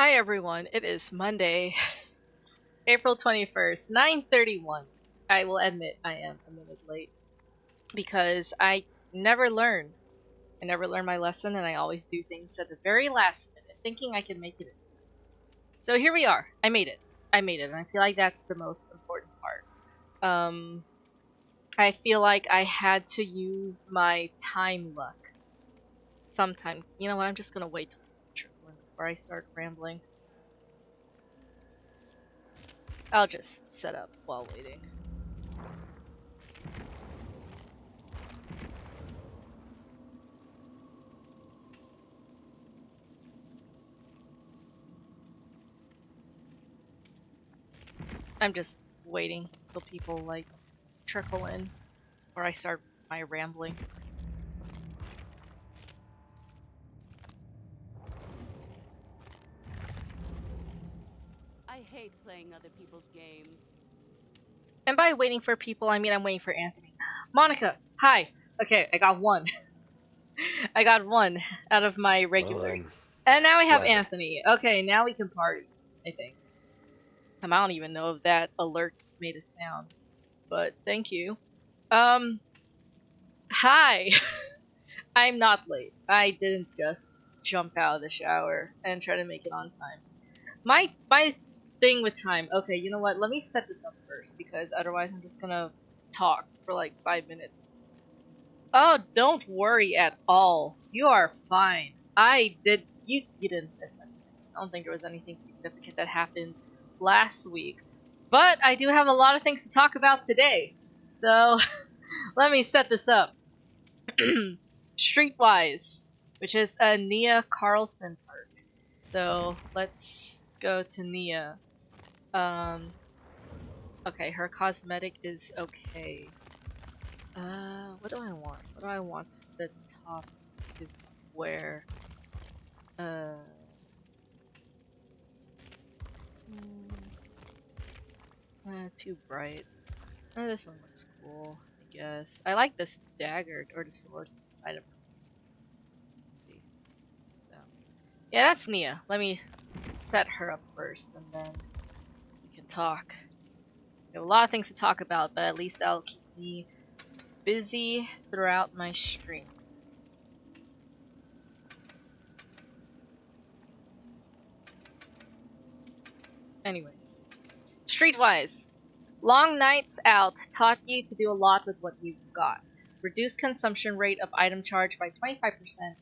Hi everyone, it is Monday, April 21st, 9:31. I will admit I am a minute late because I never learn. I never learn my lesson and I always do things at the very last minute, thinking I can make it in time. So here we are. I made it. And I feel like that's the most important part. Um, I feel like I had to use my time luck sometime. You know what, I'm just gonna wait till trickle in before I start rambling. I'll just set up while waiting. I'm just waiting till people like trickle in or I start my rambling. I hate playing other people's games. And by waiting for people, I mean I'm waiting for Anthony. Monica, hi. Okay, I got one. I got one out of my regulars. And now we have flattered. Anthony. Okay, now we can party, I think. I don't even know if that alert made a sound, but thank you. Hi. I'm not late. I didn't just jump out of the shower and try to make it on time. My thing with time. Okay, you know what? Let me set this up first because otherwise I'm just gonna talk for like 5 minutes. Oh, don't worry at all. You are fine. You didn't miss anything. I don't think there was anything significant that happened last week. But I do have a lot of things to talk about today. So let me set this up. Streetwise, which is a Nia Carlson perk. So let's go to Nia. Okay, her cosmetic is okay. What do I want? What do I want the top to wear? Uh, too bright. Oh, this one looks cool, I guess. I like this dagger or the sword on the side of her. So, yeah, that's Nia. Let me set her up first, and then we can talk. We have a lot of things to talk about, but at least that'll keep me busy throughout my stream. Anyways, Streetwise. Long nights out taught you to do a lot with what you've got. Reduce consumption rate of item charge by 25%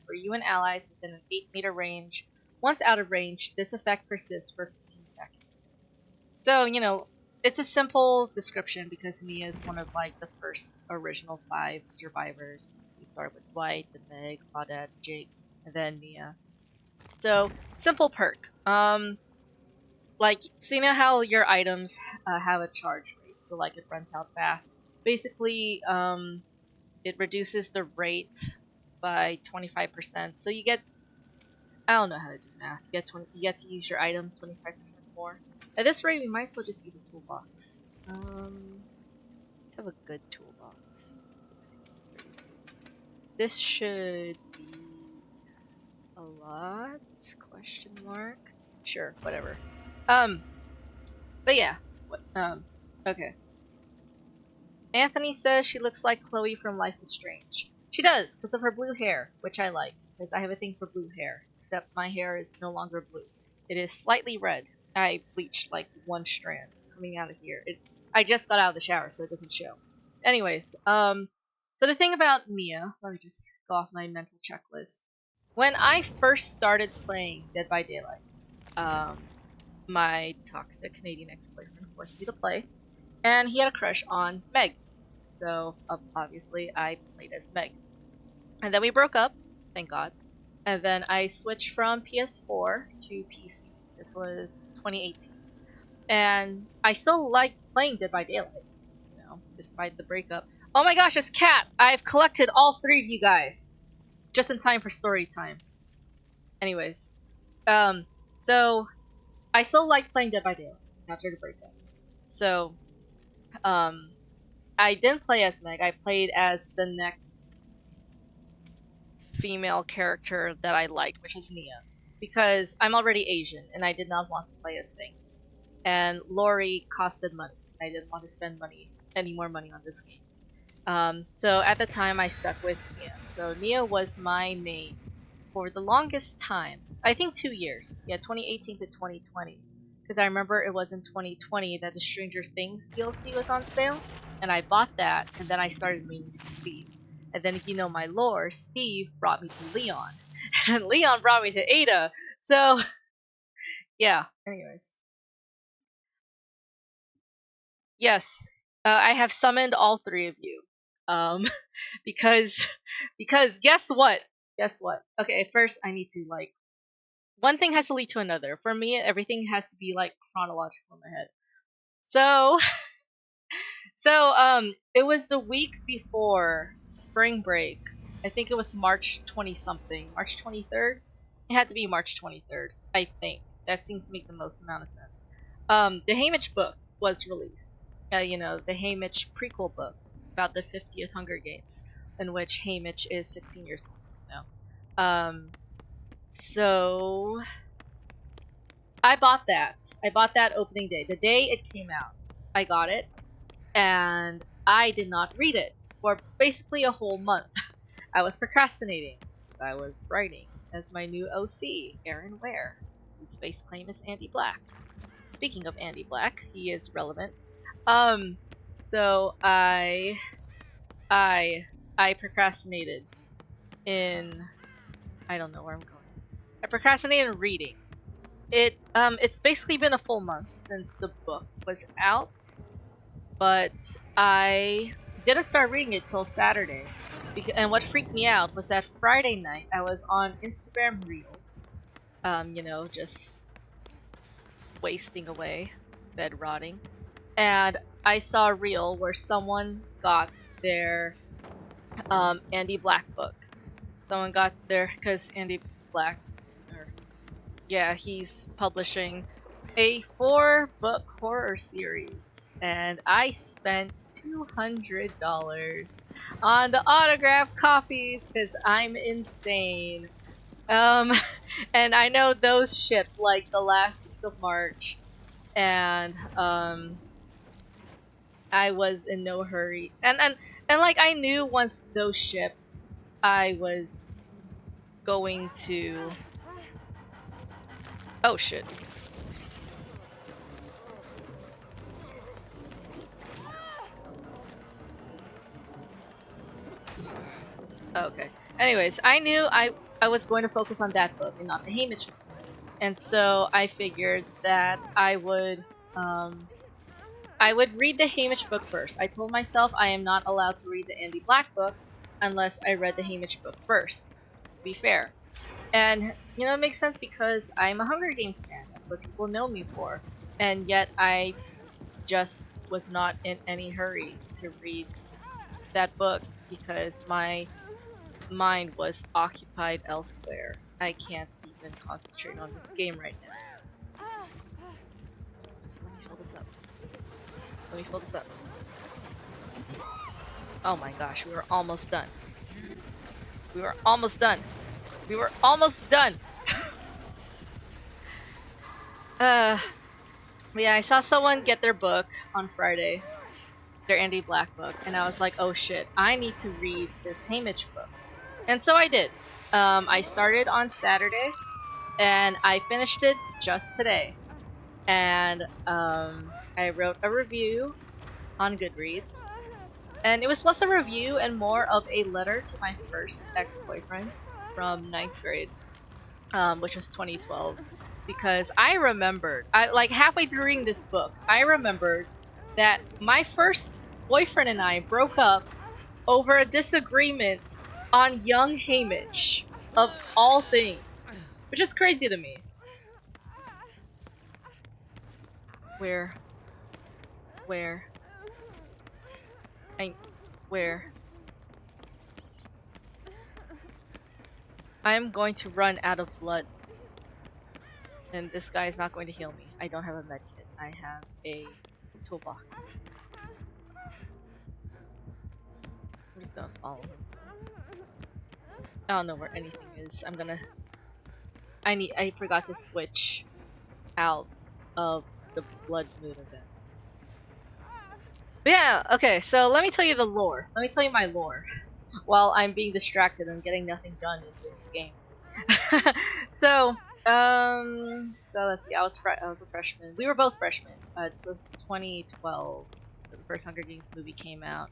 for you and allies within an 8-meter range. Once out of range, this effect persists for 15 seconds. So, you know, it's a simple description because Nia is one of like the first original 5 survivors. So we start with White, then Meg, Claudette, Jake, and then Nia. So, simple perk. Like, so you know how your items have a charge rate, so like it runs out fast. Basically, it reduces the rate by 25%. So you get, I don't know how to do math. You get to use your item 25% more. At this rate, we might as well just use a toolbox. Let's have a good toolbox. 16, 32. This should be a lot? Question mark. Sure, whatever. But yeah. Okay. Anthony says she looks like Chloe from Life is Strange. She does, because of her blue hair, which I like, because I have a thing for blue hair, except my hair is no longer blue. It is slightly red. I bleached like one strand coming out of here. I just got out of the shower, so it doesn't show. Anyways, so the thing about Nia, let me just go off my mental checklist. When I first started playing Dead by Daylight, my toxic Canadian ex-boyfriend forced me to play, and he had a crush on Meg. So obviously I played as Meg. And then we broke up, thank God. And then I switched from PS4 to PC. This was 2018. And I still like playing Dead by Daylight, you know, despite the breakup. Oh my gosh, it's Cat! I've collected all 3 of you guys. Just in time for story time. Anyways. So I still like playing Dead by Daylight after the breakup. So, I didn't play as Meg. I played as the next female character that I liked, which was Nia. because I'm already Asian and I did not want to play as Fink. And Lori costed money. I didn't want to spend any more money on this game. So at the time, I stuck with Nia. So Nia was my main for the longest time. I think 2 years. Yeah, 2018 to 2020. Because I remember it was in 2020 that the Stranger Things DLC was on sale, and I bought that, and then I started maining Steve. And then if you know my lore, Steve brought me to Leon, and Leon brought me to Ada. So yeah. Anyways, yes, I have summoned all three of you. Um, because guess what? Guess what? Okay, first I need to like one thing has to lead to another. For me, everything has to be like chronological in my head. So it was the week before spring break. I think it was March 20 something, March 23rd. It had to be March 23rd, I think. That seems to make the most amount of sense. The Haymitch book was released. The Haymitch prequel book about the 50th Hunger Games, in which Haymitch is 16 years old. So I bought that. I bought that opening day. The day it came out, I got it, and I did not read it for basically a whole month. I was procrastinating. I was writing as my new OC, Aaron Ware, whose face claim is Andy Black. Speaking of Andy Black, he is relevant. So I procrastinated in I don't know where I'm going. I procrastinated in reading. It's basically been a full month since the book was out, but I didn't start reading it till Saturday. And what freaked me out was that Friday night I was on Instagram Reels, just wasting away, bed rotting, and I saw a reel where someone got their Andy Black book. Someone got their because Andy Black, yeah, he's publishing a 4-book horror series, and I spent $200 on the autographed copies because I'm insane. Um, and I know those shipped like the last week of March, and I was in no hurry, and like I knew once those shipped, I was going to. Oh shit. Okay. Anyways, I knew I was going to focus on that book and not the Haymitch book. And so I figured that I would read the Haymitch book first. I told myself I am not allowed to read the Andy Black book unless I read the Haymitch book first, just to be fair. And it makes sense because I'm a Hunger Games fan. That's what people know me for. And yet I just was not in any hurry to read that book because my mind was occupied elsewhere. I can't even concentrate on this game right now. Just let me fill this up. Let me fill this up. Oh my gosh, we were almost done. We were almost done. We were almost done. Yeah, I saw someone get their book on Friday, their Andy Black book, and I was like, oh shit, I need to read this Haymitch book. And so I did. I started on Saturday, and I finished it just today. And I wrote a review on Goodreads, and it was less a review and more of a letter to my first ex-boyfriend from 9th grade, which was 2012, because I remembered, like halfway through reading this book, I remembered that my first boyfriend and I broke up over a disagreement on young Haymitch, of all things, which is crazy to me. Where? Where? I'm going to run out of blood. And this guy is not going to heal me. I don't have a medkit. I have a toolbox. I'm just gonna follow him. I don't know where anything is. I'm gonna I forgot to switch out of the blood moon event. But yeah, okay, so let me tell you the lore. Let me tell you my lore. While I'm being distracted and getting nothing done in this game. so, so let's see. I was a freshman. We were both freshmen. So it's 2012. The first Hunger Games movie came out,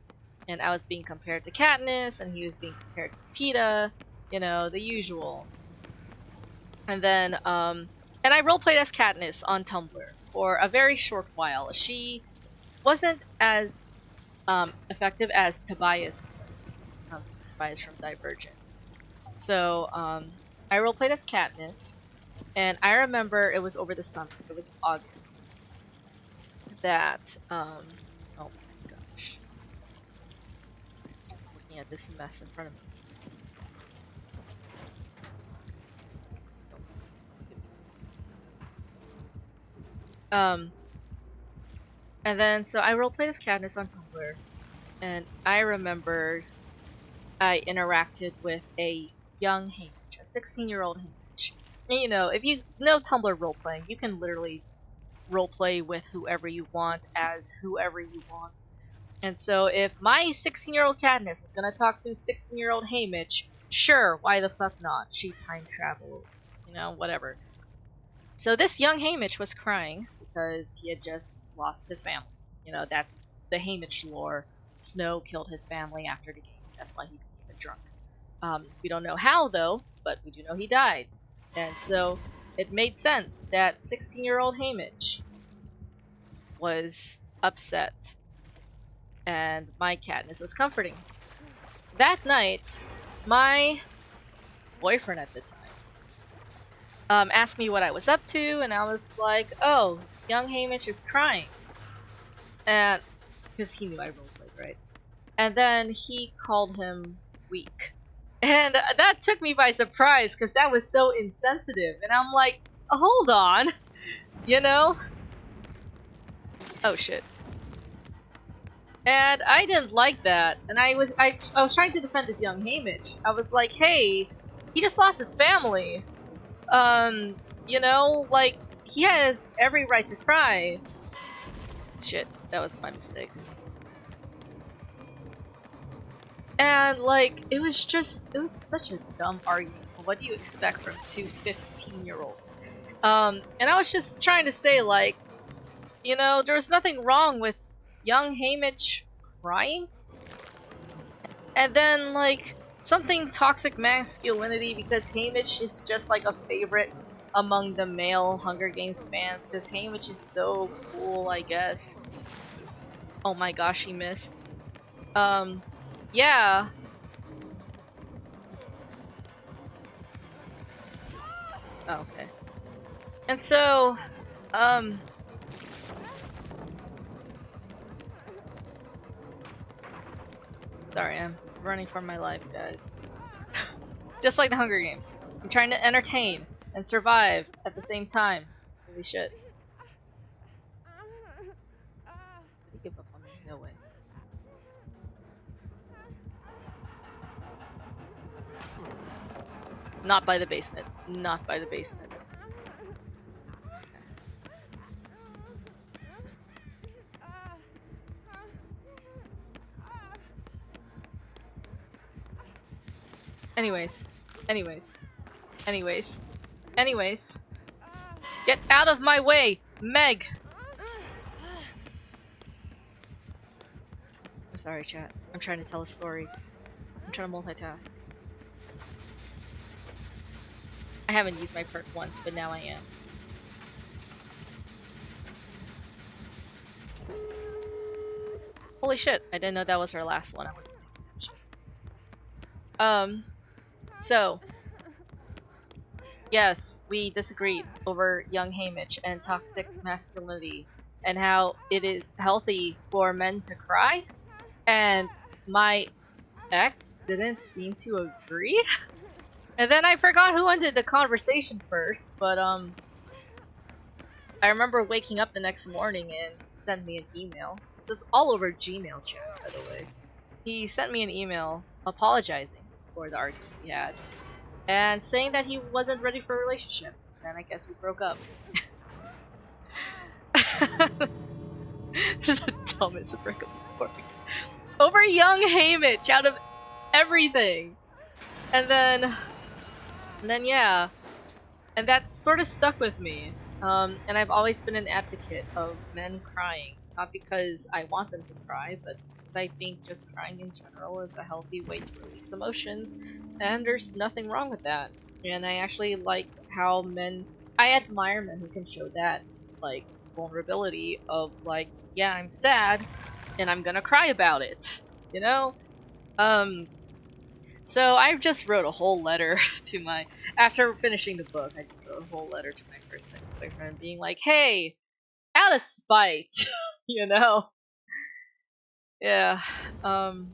and I was being compared to Katniss, and he was being compared to Peeta. You know, the usual. And then, and I roleplayed as Katniss on Tumblr for a very short while. She wasn't as effective as Tobias was. Tobias from Divergent. So, I roleplayed as Katniss, and I remember it was over the summer. It was August. That, oh my gosh. Just looking at this mess in front of me. And then, so I roleplayed as Katniss on Tumblr, and I remember I interacted with a young Haymitch, a 16-year-old Haymitch. And, you know, if you know Tumblr roleplaying, you can literally roleplay with whoever you want, as whoever you want. And so if my 16-year-old Katniss was gonna talk to 16-year-old Haymitch, sure, why the fuck not? She time traveled, you know, whatever. So this young Haymitch was crying because he had just lost his family. You know, that's the Haymitch lore. Snow killed his family after the games. That's why he became a drunk. We don't know how, though, but we do know he died. And so it made sense that 16-year-old Haymitch was upset, and my Katniss was comforting. That night, my boyfriend at the time asked me what I was up to, and I was like, oh, young Haymitch is crying. And because he knew I roleplayed, right? And then he called him weak. And that took me by surprise, because that was so insensitive. And I'm like, hold on. You know? Oh shit. And I didn't like that. And I was trying to defend this young Haymitch. I was like, hey, he just lost his family. You know, like, he has every right to cry. Shit, that was my mistake. And, like, it was such a dumb argument. What do you expect from two 15-year-olds? And I was just trying to say, like, you know, there was nothing wrong with young Haymitch crying. And then, like, something toxic masculinity because Haymitch is just, like, a favorite among the male Hunger Games fans because Haymitch is so cool, I guess. Oh my gosh, he missed. Yeah. Oh, okay. And so, sorry, I'm running for my life, guys. Just like the Hunger Games. I'm trying to entertain and survive at the same time. Holy shit. Did he give up on me? No way. Not by the basement. Not by the basement. Anyways. Get out of my way, Meg! I'm sorry, chat. I'm trying to tell a story. I'm trying to multitask. I haven't used my perk once, but now I am. Holy shit, I didn't know that was our last one. I wasn't paying attention. So, yes, we disagreed over young Haymitch and toxic masculinity and how it is healthy for men to cry. And my ex didn't seem to agree. And then I forgot who ended the conversation first, but I remember waking up the next morning and he sent me an email. This is all over Gmail chat, by the way. He sent me an email apologizing for the argument we had. and saying that he wasn't ready for a relationship. Then I guess we broke up. This is the dumbest breakup story. Over young Haymitch out of everything. And then yeah. And that sort of stuck with me. And I've always been an advocate of men crying. Not because I want them to cry, but because I think just crying in general is a healthy way to release emotions. And there's nothing wrong with that. And I actually like how I admire men who can show that, like, vulnerability of, like, yeah, I'm sad, and I'm gonna cry about it. You know? So I just wrote a whole letter to my, after finishing the book, I just wrote a whole letter to my first ex-boyfriend being like, hey, out of spite, you know? Yeah, I'm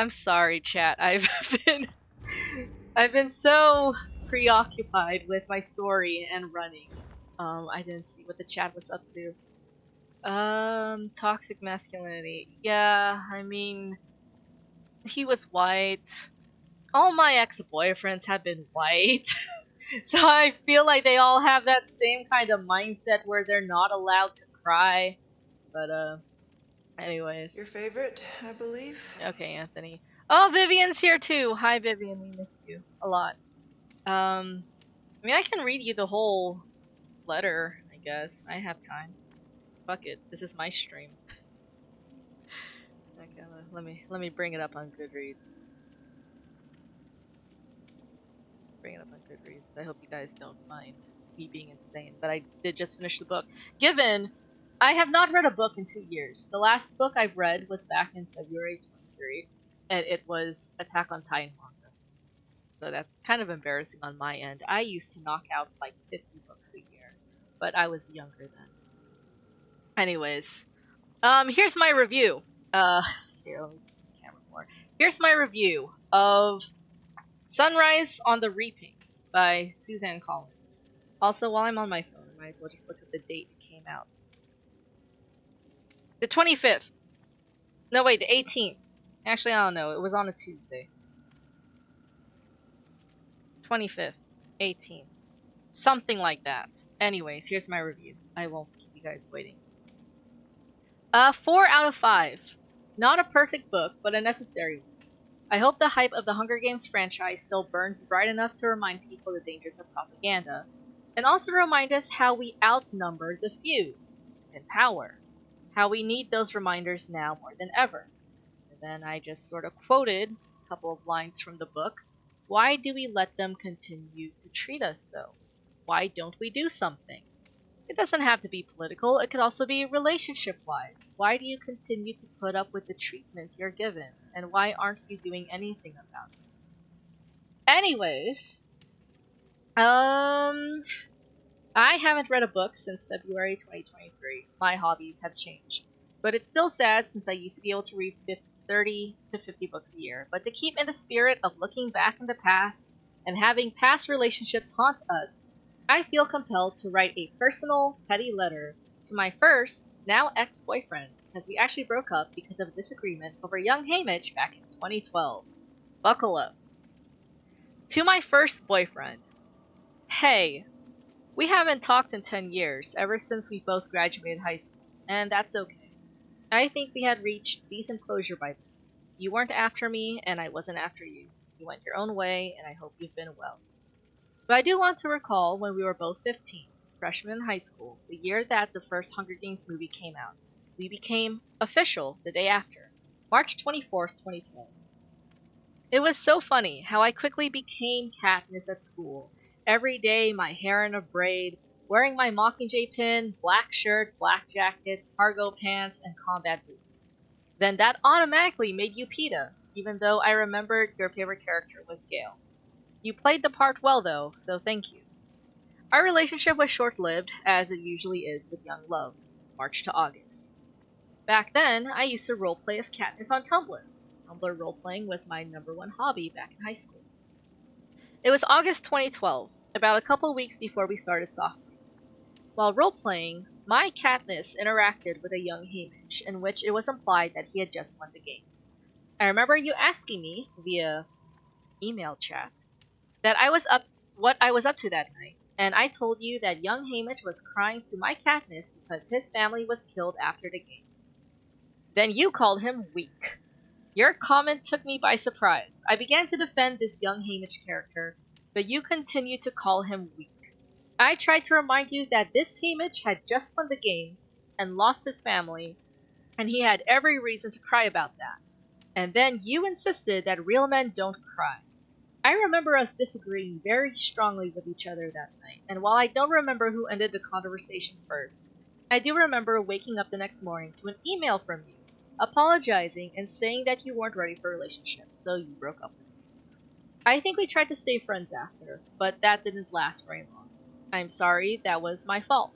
sorry, chat. been, I've been so preoccupied with my story and running. I didn't see what the chat was up to. Toxic masculinity. Yeah, I mean, he was white. All my ex-boyfriends have been white. So I feel like they all have that same kind of mindset where they're not allowed to cry. But anyways. Your favorite, I believe. Okay, Anthony. Oh, Vivian's here too. Hi, Vivian. We miss you a lot. I mean, I can read you the whole letter, I guess. I have time. Fuck it. This is my stream. Okay, let me bring it up on Goodreads. Bring it up on Goodreads. I hope you guys don't mind me being insane, but I did just finish the book. Given I have not read a book in 2 years. The last book I've read was back in February 23, and it was Attack on Titan manga. So that's kind of embarrassing on my end. I used to knock out like 50 books a year, but I was younger then. Anyways, here's my review. Here, let me use the camera more. Here's my review of Sunrise on the Reaping by Suzanne Collins. Also, while I'm on my phone, I might as well just look at the date it came out. The 25th. No, wait, the 18th. Actually, I don't know. It was on a Tuesday. 25th. 18th. Something like that. Anyways, here's my review. I won't keep you guys waiting. 4 out of 5. Not a perfect book, but a necessary one. I hope the hype of the Hunger Games franchise still burns bright enough to remind people the dangers of propaganda, and also remind us how we outnumber the few in power, how we need those reminders now more than ever. And then I just sort of quoted a couple of lines from the book. Why do we let them continue to treat us so? Why don't we do something? It doesn't have to be political, it could also be relationship-wise. Why do you continue to put up with the treatment you're given? And why aren't you doing anything about it? Anyways, I haven't read a book since February 2023. My hobbies have changed. But it's still sad since I used to be able to read 30 to 50 books a year. But to keep in the spirit of looking back in the past and having past relationships haunt us, I feel compelled to write a personal, petty letter to my first, now ex-boyfriend, as we actually broke up because of a disagreement over young Haymitch back in 2012. Buckle up. To my first boyfriend. Hey, we haven't talked in 10 years, ever since we both graduated high school, and that's okay. I think we had reached decent closure by then. You weren't after me, and I wasn't after you. You went your own way, and I hope you've been well. But I do want to recall when we were both 15, freshmen in high school, the year that the first Hunger Games movie came out. We became official the day after, March 24th, 2012. It was so funny how I quickly became Katniss at school. Every day, my hair in a braid, wearing my Mockingjay pin, black shirt, black jacket, cargo pants, and combat boots. Then that automatically made you PETA, even though I remembered your favorite character was Gale. You played the part well, though, so thank you. Our relationship was short-lived, as it usually is with young love, March to August. Back then, I used to roleplay as Katniss on Tumblr. Tumblr roleplaying was my #1 hobby back in high school. It was August 2012, about a couple weeks before we started sophomore. While roleplaying, my Katniss interacted with a young Haymitch, in which it was implied that he had just won the games. I remember you asking me via email chat that I was up what I was up to that night, and I told you that young Hamish was crying to my Katniss because his family was killed after the games. Then you called him weak. Your comment took me by surprise. I began to defend this young Hamish character, but you continued to call him weak. I tried to remind you that this Hamish had just won the games and lost his family, and he had every reason to cry about that. And then you insisted that real men don't cry. I remember us disagreeing very strongly with each other that night, and while I don't remember who ended the conversation first, I do remember waking up the next morning to an email from you, apologizing and saying that you weren't ready for a relationship, so you broke up with me. I think we tried to stay friends after, but that didn't last very long. I'm sorry, that was my fault.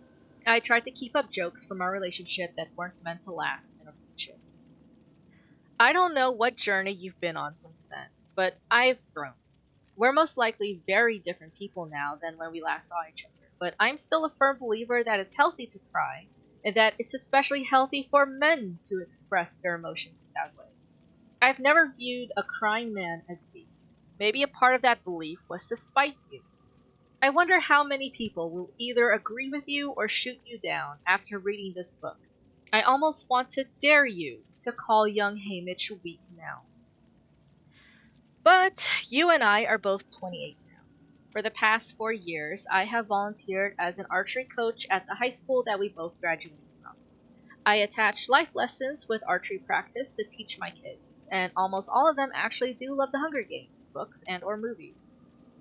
I tried to keep up jokes from our relationship that weren't meant to last in a friendship. I don't know what journey you've been on since then, but I've grown. We're most likely very different people now than when we last saw each other, but I'm still a firm believer that it's healthy to cry, and that it's especially healthy for men to express their emotions in that way. I've never viewed a crying man as weak. Maybe a part of that belief was to spite you. I wonder how many people will either agree with you or shoot you down after reading this book. I almost want to dare you to call young Hamish weak now. But you and I are both 28 now. For the past 4 years, I have volunteered as an archery coach at the high school that we both graduated from. I attach life lessons with archery practice to teach my kids, and almost all of them actually do love the Hunger Games, books, and or movies.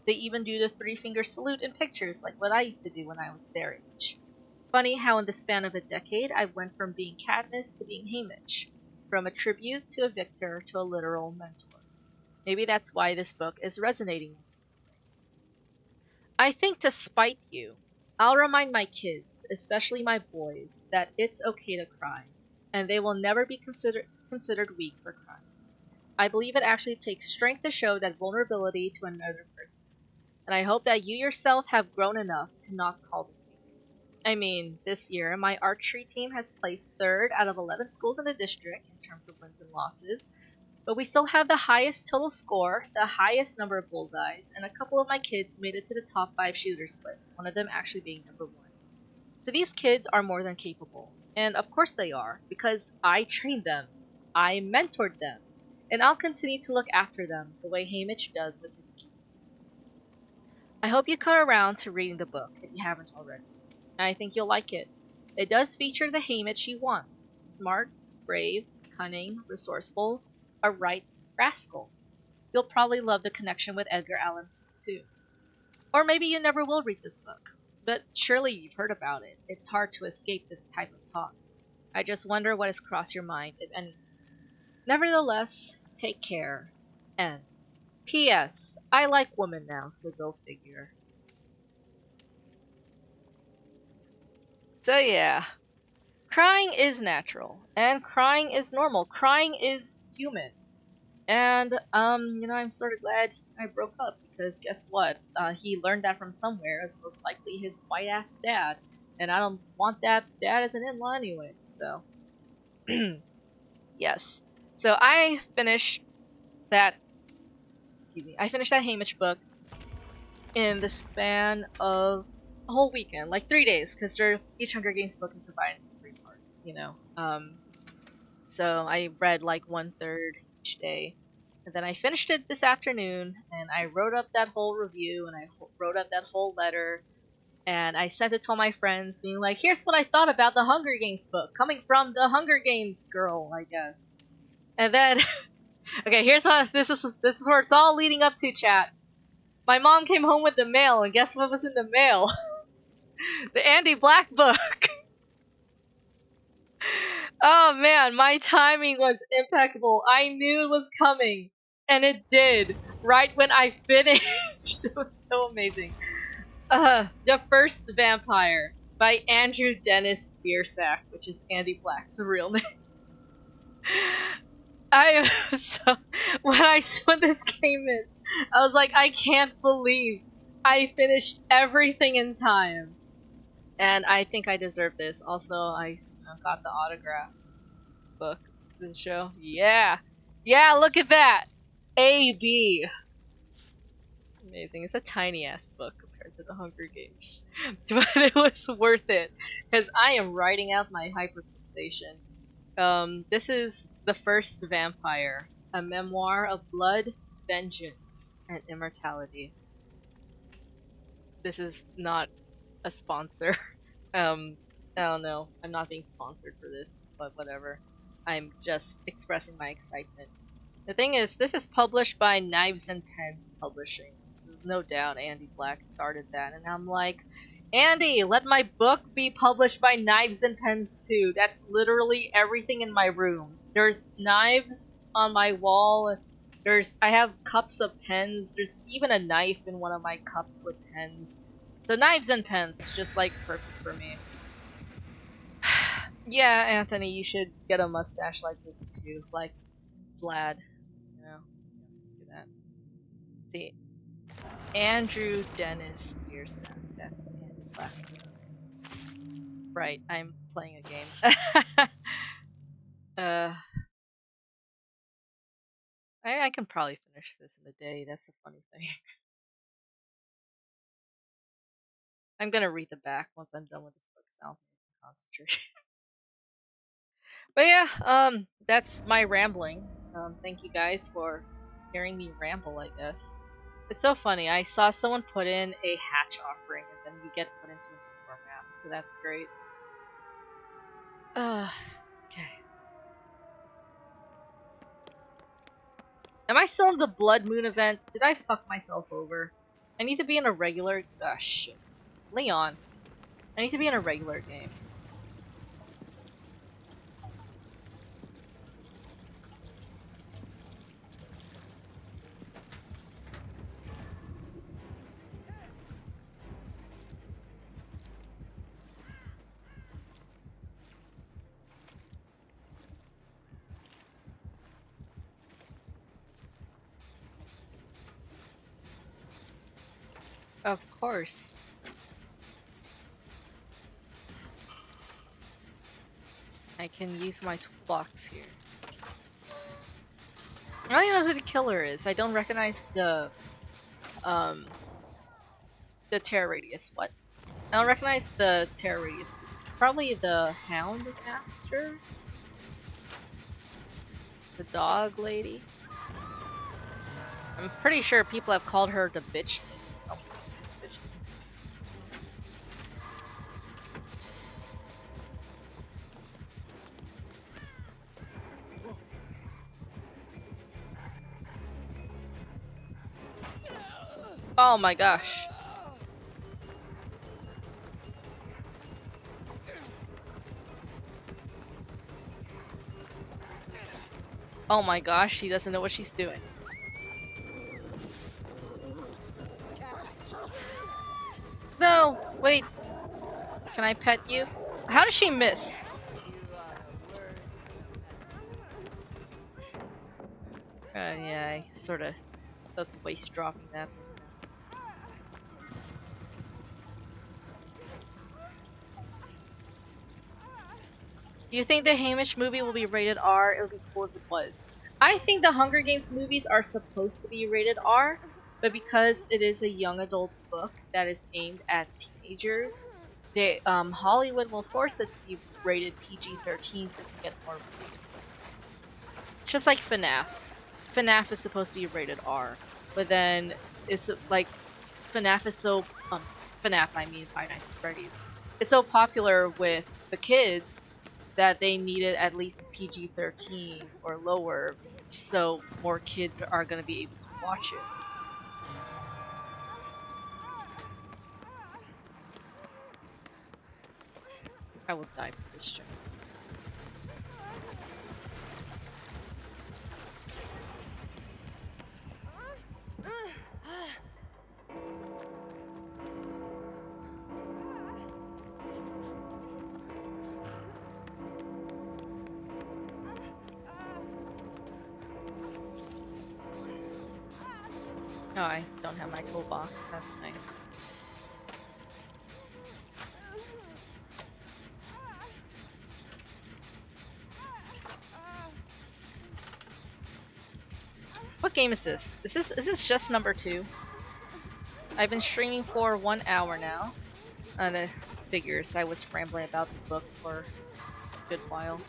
They even do the three-finger salute in pictures like what I used to do when I was their age. Funny how in the span of a decade I went from being Katniss to being Hamish, from a tribute to a victor to a literal mentor. Maybe that's why this book is resonating. I think to spite you, I'll remind my kids, especially my boys, that it's okay to cry, and they will never be considered weak for crying. I believe it actually takes strength to show that vulnerability to another person, and I hope that you yourself have grown enough to not call them weak. I mean, this year, my archery team has placed third out of 11 schools in the district in terms of wins and losses, but we still have the highest total score, the highest number of bullseyes, and a couple of my kids made it to the top 5 shooters list, one of them actually being number 1. So these kids are more than capable. And of course they are, because I trained them, I mentored them, and I'll continue to look after them the way Hamish does with his keys. I hope you come around to reading the book if you haven't already. I think you'll like it. It does feature the Hamish you want. Smart, brave, cunning, resourceful, a right rascal. You'll probably love the connection with Edgar Allan Poe, too. Or maybe you never will read this book, but surely you've heard about it. It's hard to escape this type of talk. I just wonder what has crossed your mind, if anything. Nevertheless, take care. And P.S. I like women now, so go figure. So yeah, crying is natural, and crying is normal. Crying is human. And, I'm sort of glad I broke up, because guess what? He learned that from somewhere, as most likely his white-ass dad. And I don't want that dad as an in-law anyway, so. Yes. So I finished that, I finished that Hamish book in the span of a whole weekend, like 3 days, because each Hunger Games book is divided into 3 parts. So I read like 1/3 each day. And then I finished it this afternoon, and I wrote up that whole review, and I wrote up that whole letter, and I sent it to all my friends, being like, here's what I thought about the Hunger Games book, coming from the Hunger Games girl, I guess. And then, okay, here's what, this is where it's all leading up to, chat. My mom came home with the mail, and guess what was in the mail? The Andy Black book! Oh man, my timing was impeccable. I knew it was coming, and it did. Right when I finished. It was so amazing. The First Vampire by Andrew Dennis Biersack, which is Andy Black's real name. When this came in, I was like, I can't believe I finished everything in time. And I think I deserve this. Also, I got the autograph book this show. Yeah. Yeah, look at that! A-B. Amazing. It's a tiny ass book compared to the Hunger Games. But it was worth it. Because I am writing out my hyperfixation. This is The First Vampire, a memoir of blood, vengeance, and immortality. This is not a sponsor. I don't know. I'm not being sponsored for this, but whatever. I'm just expressing my excitement. The thing is, this is published by Knives and Pens Publishing. No doubt Andy Black started that, and I'm like, Andy, let my book be published by Knives and Pens too. That's literally everything in my room. There's knives on my wall. I have cups of pens. There's even a knife in one of my cups with pens. So Knives and Pens is just like perfect for me. Yeah, Anthony, you should get a mustache like this too, like Vlad. You know, do that. See, Andrew Dennis Pearson. That's Andy Black's room. Right, I'm playing a game. uh, I can probably finish this in a day. That's the funny thing. I'm gonna read the back once I'm done with this book. So I'll concentrate. But yeah, that's my rambling. Thank you guys for hearing me ramble, I guess. It's so funny. I saw someone put in a hatch offering, and then you get put into a new format, so that's great. Okay. Am I still in the Blood Moon event? Did I fuck myself over? I need to be in a regular. Ah, shit. Leon. I need to be in a regular game. Of course. I can use my toolbox here. I don't even know who the killer is. I don't recognize the terror radius. What? I don't recognize the terror radius. It's probably the Hound Master? The dog lady? I'm pretty sure people have called her the bitch thing. Oh my gosh. Oh my gosh, she doesn't know what she's doing. No! Wait! Can I pet you? How does she miss? Yeah, I sorta does waste dropping that. Do you think the Hamish movie will be rated R? It would be cool if it was. I think the Hunger Games movies are supposed to be rated R, but because it is a young adult book that is aimed at teenagers, Hollywood will force it to be rated PG-13 so it can get more views. It's just like FNAF. FNAF is supposed to be rated R, but then it's like FNAF is so FNAF, I mean Five Nights at Freddy's. It's so popular with the kids that they needed at least PG-13 or lower, so more kids are going to be able to watch it. I will die for this joke. Oh, I don't have my toolbox. That's nice. What game is this? Is this just number 2? I've been streaming for 1 hour now. And it figures I was rambling about the book for a good while.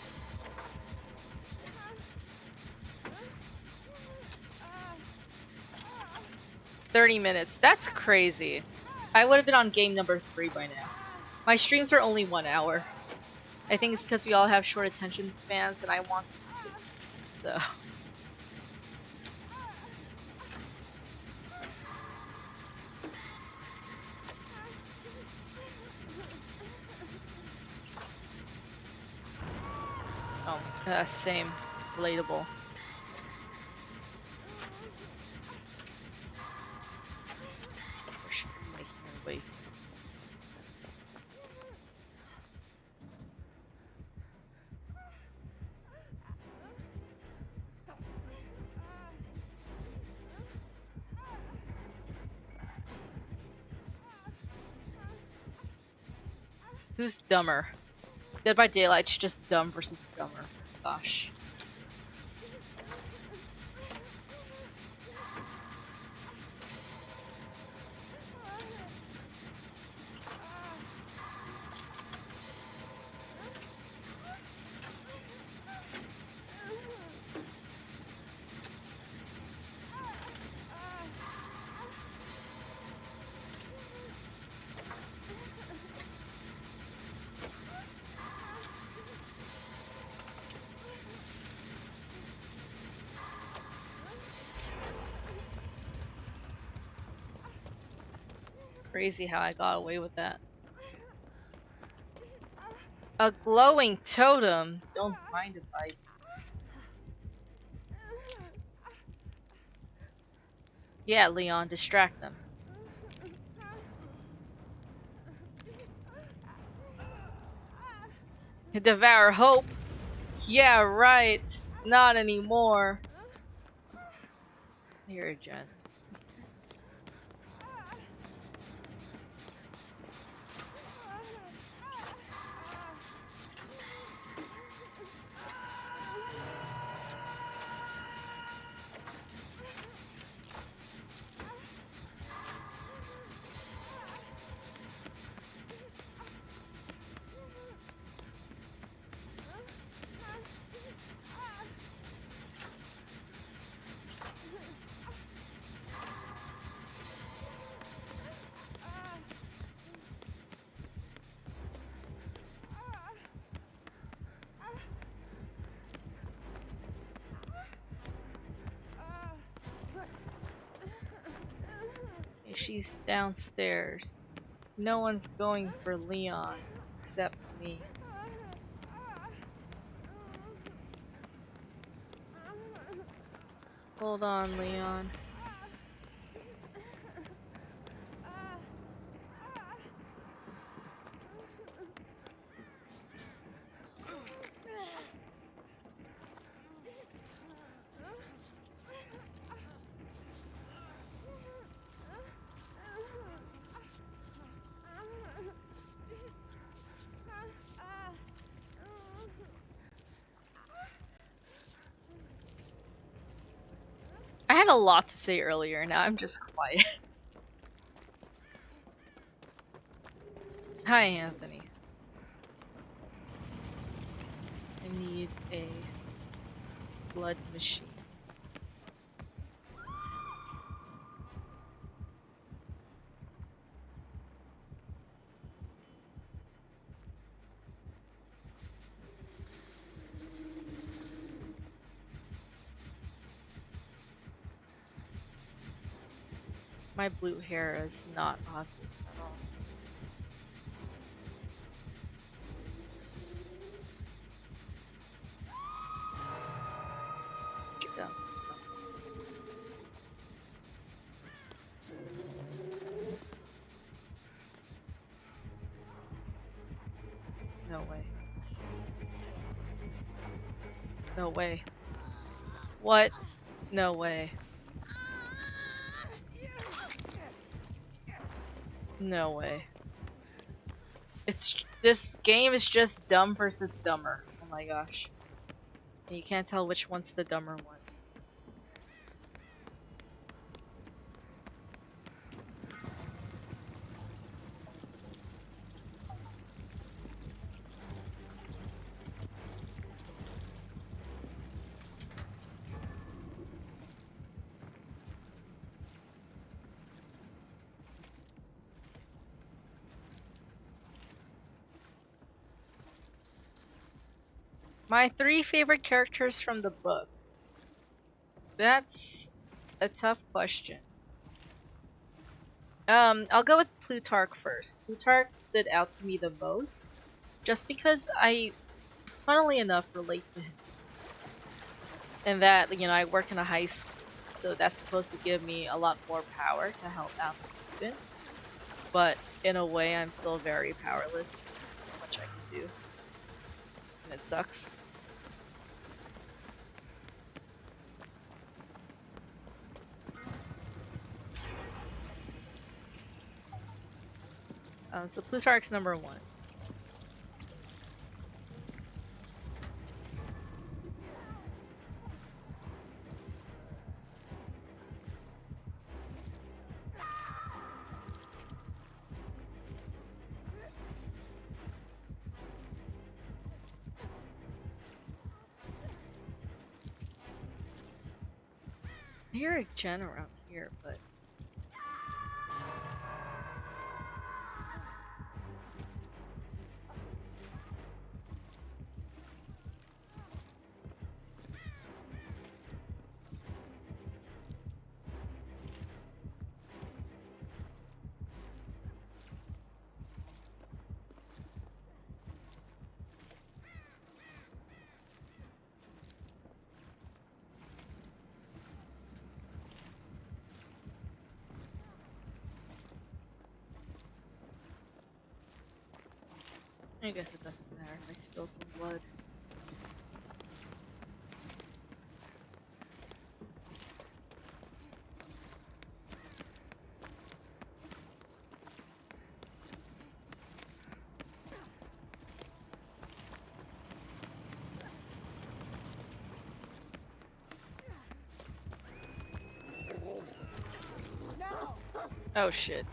$30. That's crazy. I would have been on game number 3 by now. My streams are only 1 hour. I think it's because we all have short attention spans and I want to sleep. So. Oh, same. Relatable. She's making her way. Who's dumber? Dead by Daylight's just dumb versus dumber. Gosh. Crazy how I got away with that. A glowing totem. Don't mind if I. Yeah, Leon, distract them. Devour hope. Yeah, right. Not anymore. Here, Jen. She's downstairs. No one's going for Leon except me. Hold on, Leon. I had a lot to say earlier, now I'm just quiet. Hi, Anthony. I need a blood machine. My blue hair is not obvious at all. Get down. No way. No way. What? No way. No way. This game is just dumb versus dumber. Oh my gosh. And you can't tell which one's the dumber one. My 3 favorite characters from the book. That's a tough question. I'll go with Plutarch first. Plutarch stood out to me the most, just because I, funnily enough, relate to him. And that, you know, I work in a high school, so that's supposed to give me a lot more power to help out the students. But in a way, I'm still very powerless because there's so much I can do. And it sucks. So Plutarch's number 1. I hear a gen around here, but... I guess it doesn't matter if I spill some blood. Oh shit.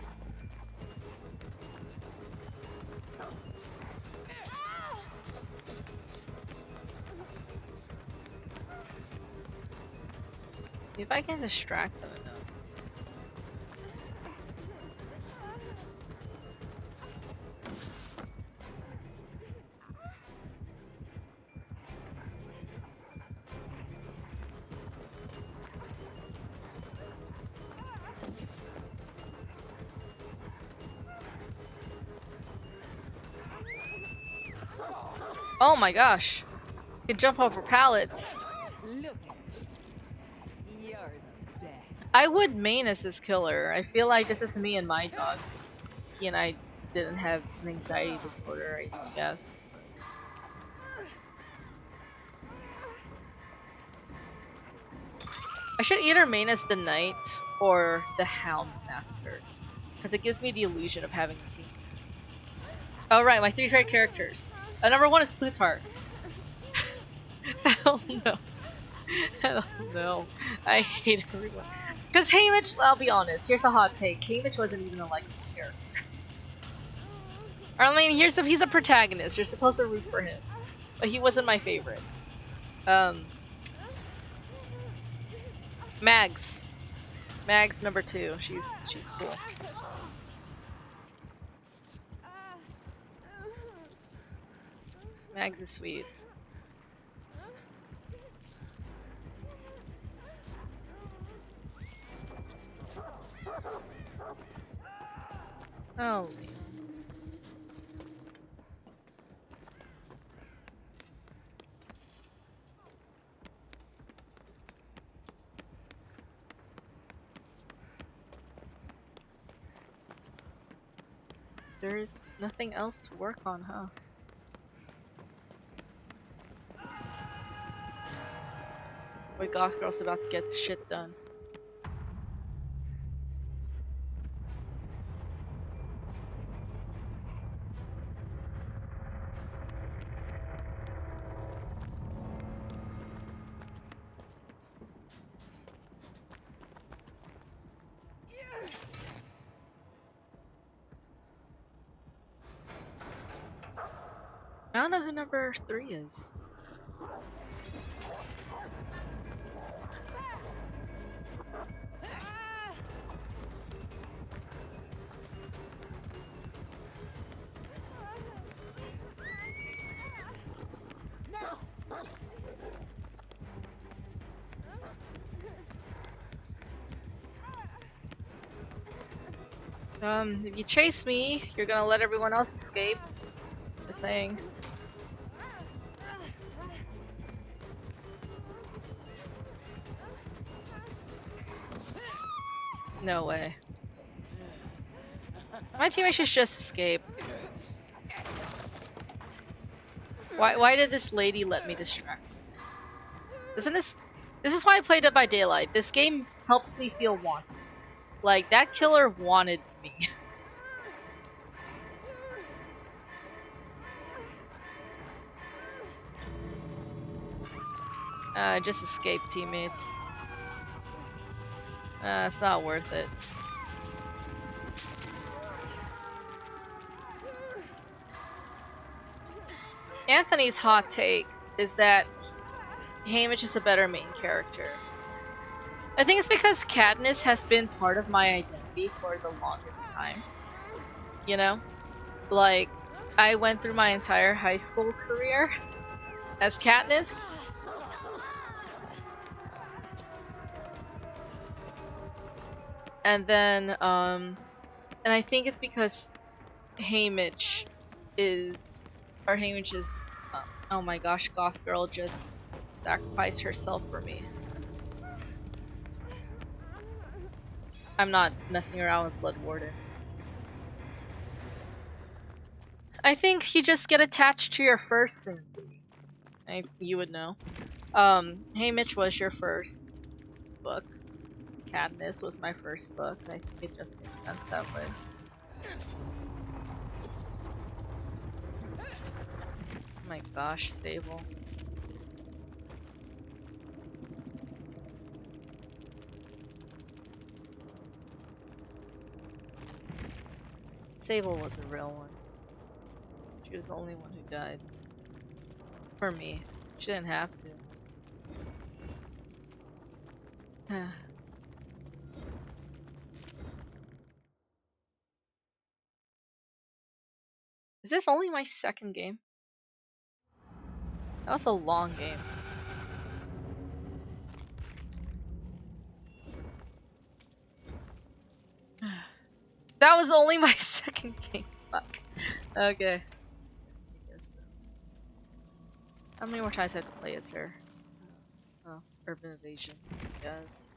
If I can distract them enough. Oh my gosh! You can jump over pallets. Look at you. You're the best. I would main as this killer. I feel like this is me and my dog. He and I didn't have an anxiety disorder, I guess. I should either main as the Knight or the Hound Master, because it gives me the illusion of having a team. Oh right, my 3 favorite characters. Number 1 is Plutarch. Hell no. Hell no. I hate everyone. Because Haymitch, I'll be honest, here's a hot take. Haymitch wasn't even a likable character. I mean, he's a protagonist. You're supposed to root for him. But he wasn't my favorite. Mags. Mags number 2. She's cool. Mags is sweet. Oh. There's nothing else to work on, huh? Boy, Goth Girl's about to get shit done. I don't know who number 3 is. If you chase me, you're gonna let everyone else escape. Just saying. No way. My teammate should just escape. Why did this lady let me distract? Isn't this is why I play Dead by Daylight. This game helps me feel wanted. Like, that killer wanted me. Just escape, teammates. It's not worth it. Anthony's hot take is that Hamish is a better main character. I think it's because Katniss has been part of my identity for the longest time. You know? Like, I went through my entire high school career as Katniss. And then, and I think it's because Hamish is, oh my gosh, goth girl just sacrificed herself for me. I'm not messing around with Blood Warden. I think you just get attached to your first thing. You would know. Hamish was your first book. Katniss was my first book. I think it just makes sense that way. Oh my gosh, Sable. Sable was a real one. She was the only one who died. For me. She didn't have to. Is this only my second game? That was a long game. That was only my second game. Fuck. Okay. I guess so. How many more times I have to play as her? Oh, Urban Evasion. Yes.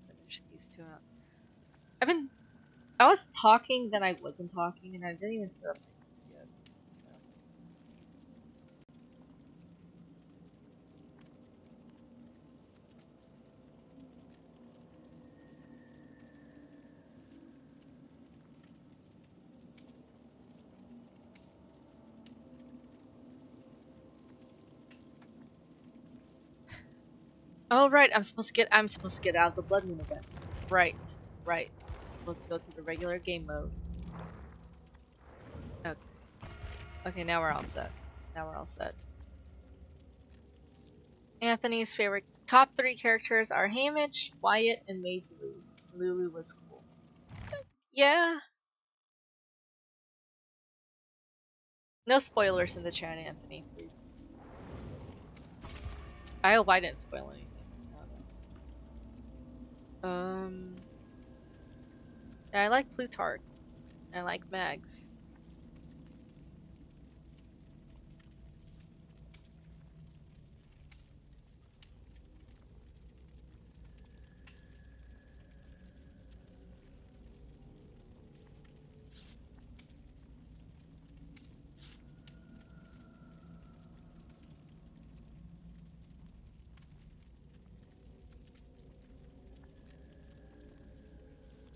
Finish these two out. I was talking, then I wasn't talking, and I didn't even set up my keys yet. Oh right, I'm supposed to get out of the Blood Moon event. Right. I'm supposed to go to the regular game mode. Okay. Okay, now we're all set. Anthony's favorite top 3 characters are Hamish, Wyatt, and Maisie. Lulu was cool. Yeah. No spoilers in the chat, Anthony, please. I hope I didn't spoil anything. Yeah, I like Plutarch. I like Mags.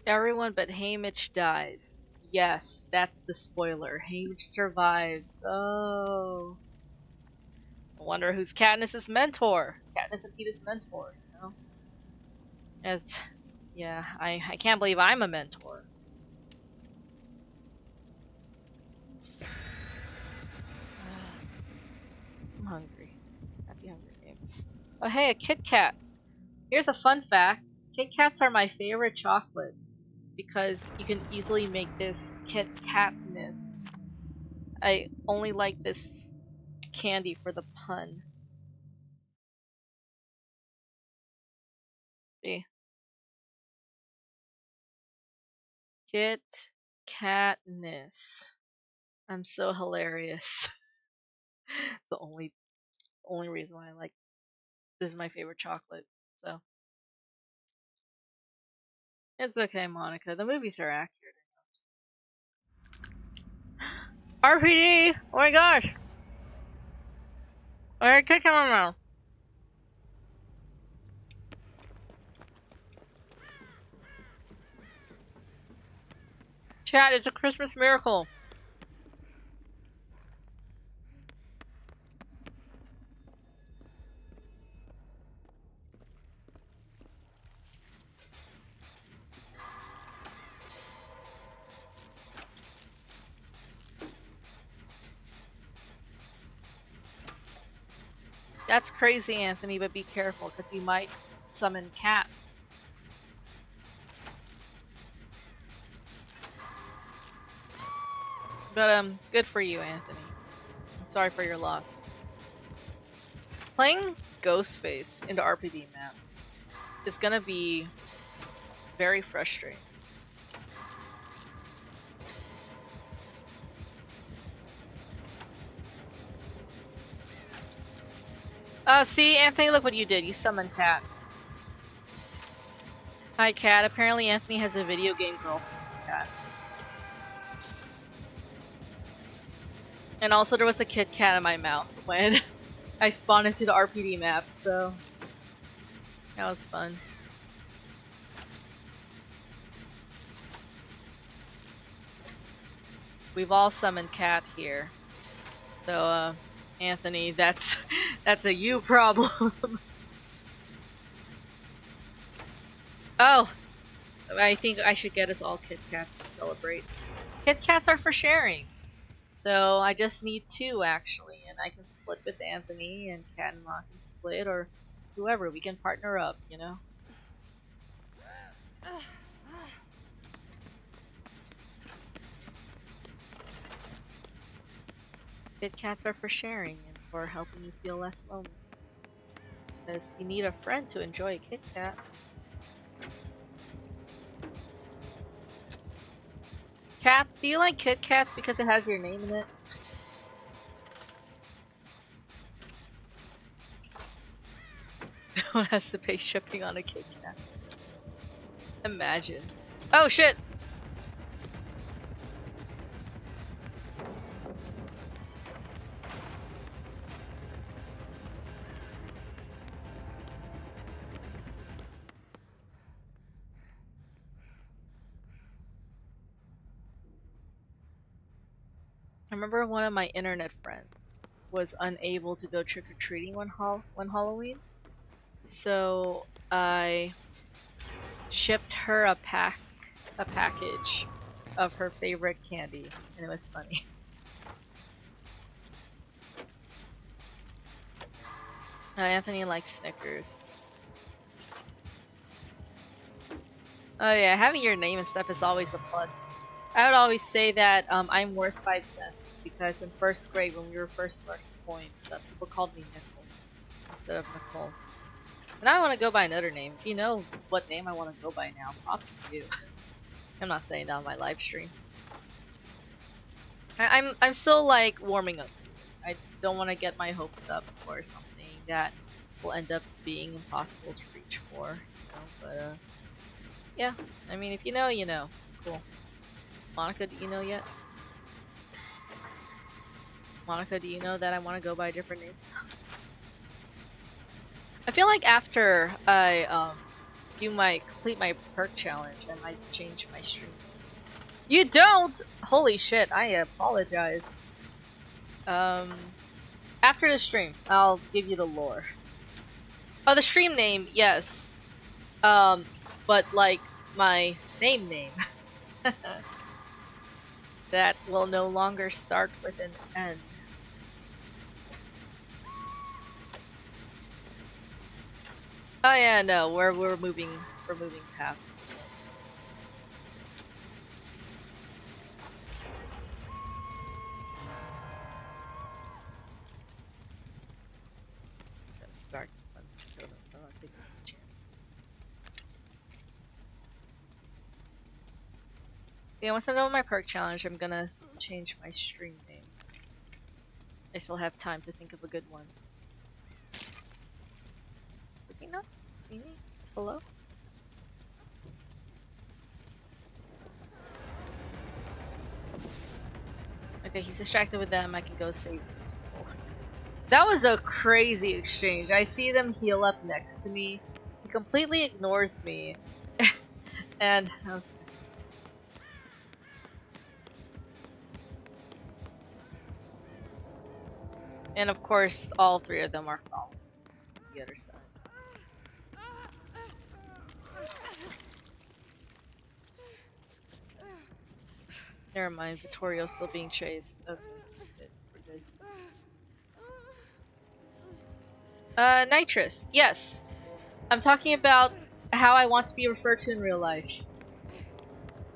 Everyone but Hamish dies. Yes, that's the spoiler. Hamish survives. Oh. I wonder who's Katniss's mentor. Katniss and Peeta's mentor, you know? It's... Yeah, I can't believe I'm a mentor. I'm hungry. Happy Hunger Games. Oh hey, a Kit Kat. Here's a fun fact. Kit Kats are my favorite chocolate because you can easily make this Kit Katness. I only like this candy for the pun. See. Kit Katniss. I'm so hilarious. It's the only reason why I like this is my favorite chocolate. So it's okay, Monica. The movies are accurate. RPD! Oh my gosh! Alright, kick him around. Chat, it's a Christmas miracle. That's crazy, Anthony, but be careful, because you might summon Cat. But, good for you, Anthony. I'm sorry for your loss. Playing Ghostface into RPD map is gonna be very frustrating. See, Anthony, look what you did. You summoned Cat. Hi, Cat. Apparently, Anthony has a video game girlfriend, Cat. And also, there was a Kit Kat in my mouth when I spawned into the RPD map, so that was fun. We've all summoned Cat here. So, Anthony, that's a you problem. Oh, I think I should get us all Kit Kats to celebrate. Kit Kats are for sharing. So I just need 2 actually, and I can split with Anthony, and Cat and Ma can split, or whoever. We can partner up, you know? Kit Kats are for sharing and for helping you feel less lonely. Because you need a friend to enjoy a Kit Kat. Kat, do you like Kit Kats because it has your name in it? No one has to pay shipping on a Kit Kat. Imagine. Oh shit! I remember one of my internet friends was unable to go trick-or-treating one Halloween. So I shipped her a package of her favorite candy, and it was funny. Anthony likes Snickers. Oh yeah, having your name and stuff is always a plus. I would always say that I'm worth 5 cents because in first grade when we were first learning coins, people called me Nickel instead of Nicole. And I want to go by another name. If you know what name I want to go by now, props to you. I'm not saying that on my live stream. I'm still like warming up to it. I don't want to get my hopes up for something that will end up being impossible to reach for, you know. But yeah. I mean, if you know, you know. Cool. Monica, do you know yet? Monica, do you know that I want to go by a different name? I feel like after I complete my perk challenge, I might change my stream. You don't! Holy shit, I apologize. After the stream, I'll give you the lore. Oh, the stream name, yes. But like my name. That will no longer start with an N. Oh yeah, no, we're moving past. Start. Take chances. Yeah, once I'm done with my perk challenge, I'm gonna change my stream name. I still have time to think of a good one. Would he not see me below? Okay, he's distracted with them. I can go save these people. That was a crazy exchange. I see them heal up next to me. He completely ignores me. And and of course, all three of them are following to the other side. Never mind, Vittorio's still being chased. Okay, good. We're good. Nitrous. Yes. I'm talking about how I want to be referred to in real life.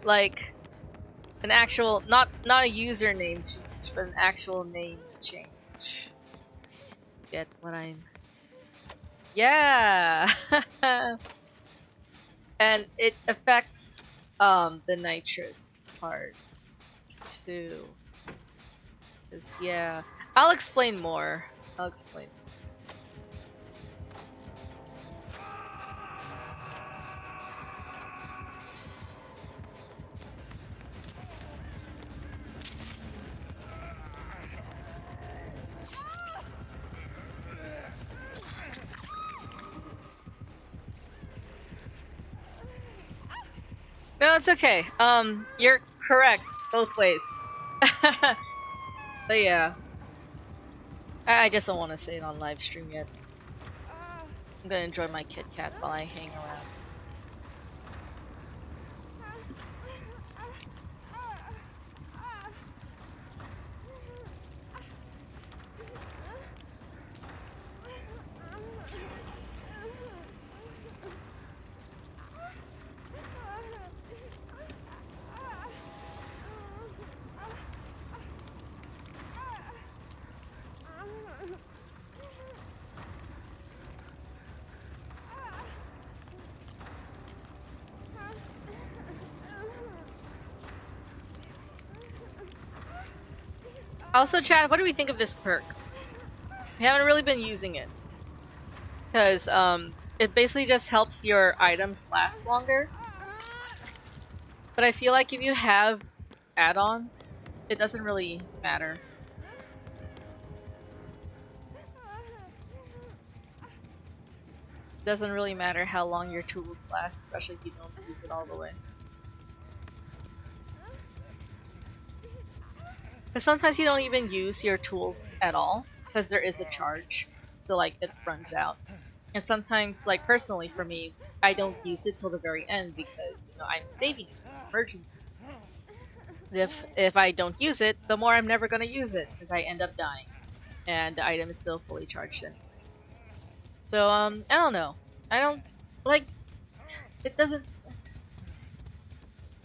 Like an actual, not a username change, but an actual name change. Get what I'm... Yeah! And it affects the nitrous part too. 'Cause, yeah, I'll explain more. I'll explain. No, it's okay. You're correct both ways. But yeah, I just don't want to say it on live stream yet. I'm gonna enjoy my Kit Kat while I hang around. Also, Chad, what do we think of this perk? We haven't really been using it. Because, it basically just helps your items last longer. But I feel like if you have add-ons, it doesn't really matter. It doesn't really matter how long your tools last, especially if you don't use it all the way. Because sometimes you don't even use your tools at all, because there is a charge. So, like, it runs out. And sometimes, like, personally for me, I don't use it till the very end because, you know, I'm saving it for an emergency. If I don't use it, the more I'm never gonna use it, because I end up dying. And the item is still fully charged anyway. So, I don't know. I don't, like, it doesn't...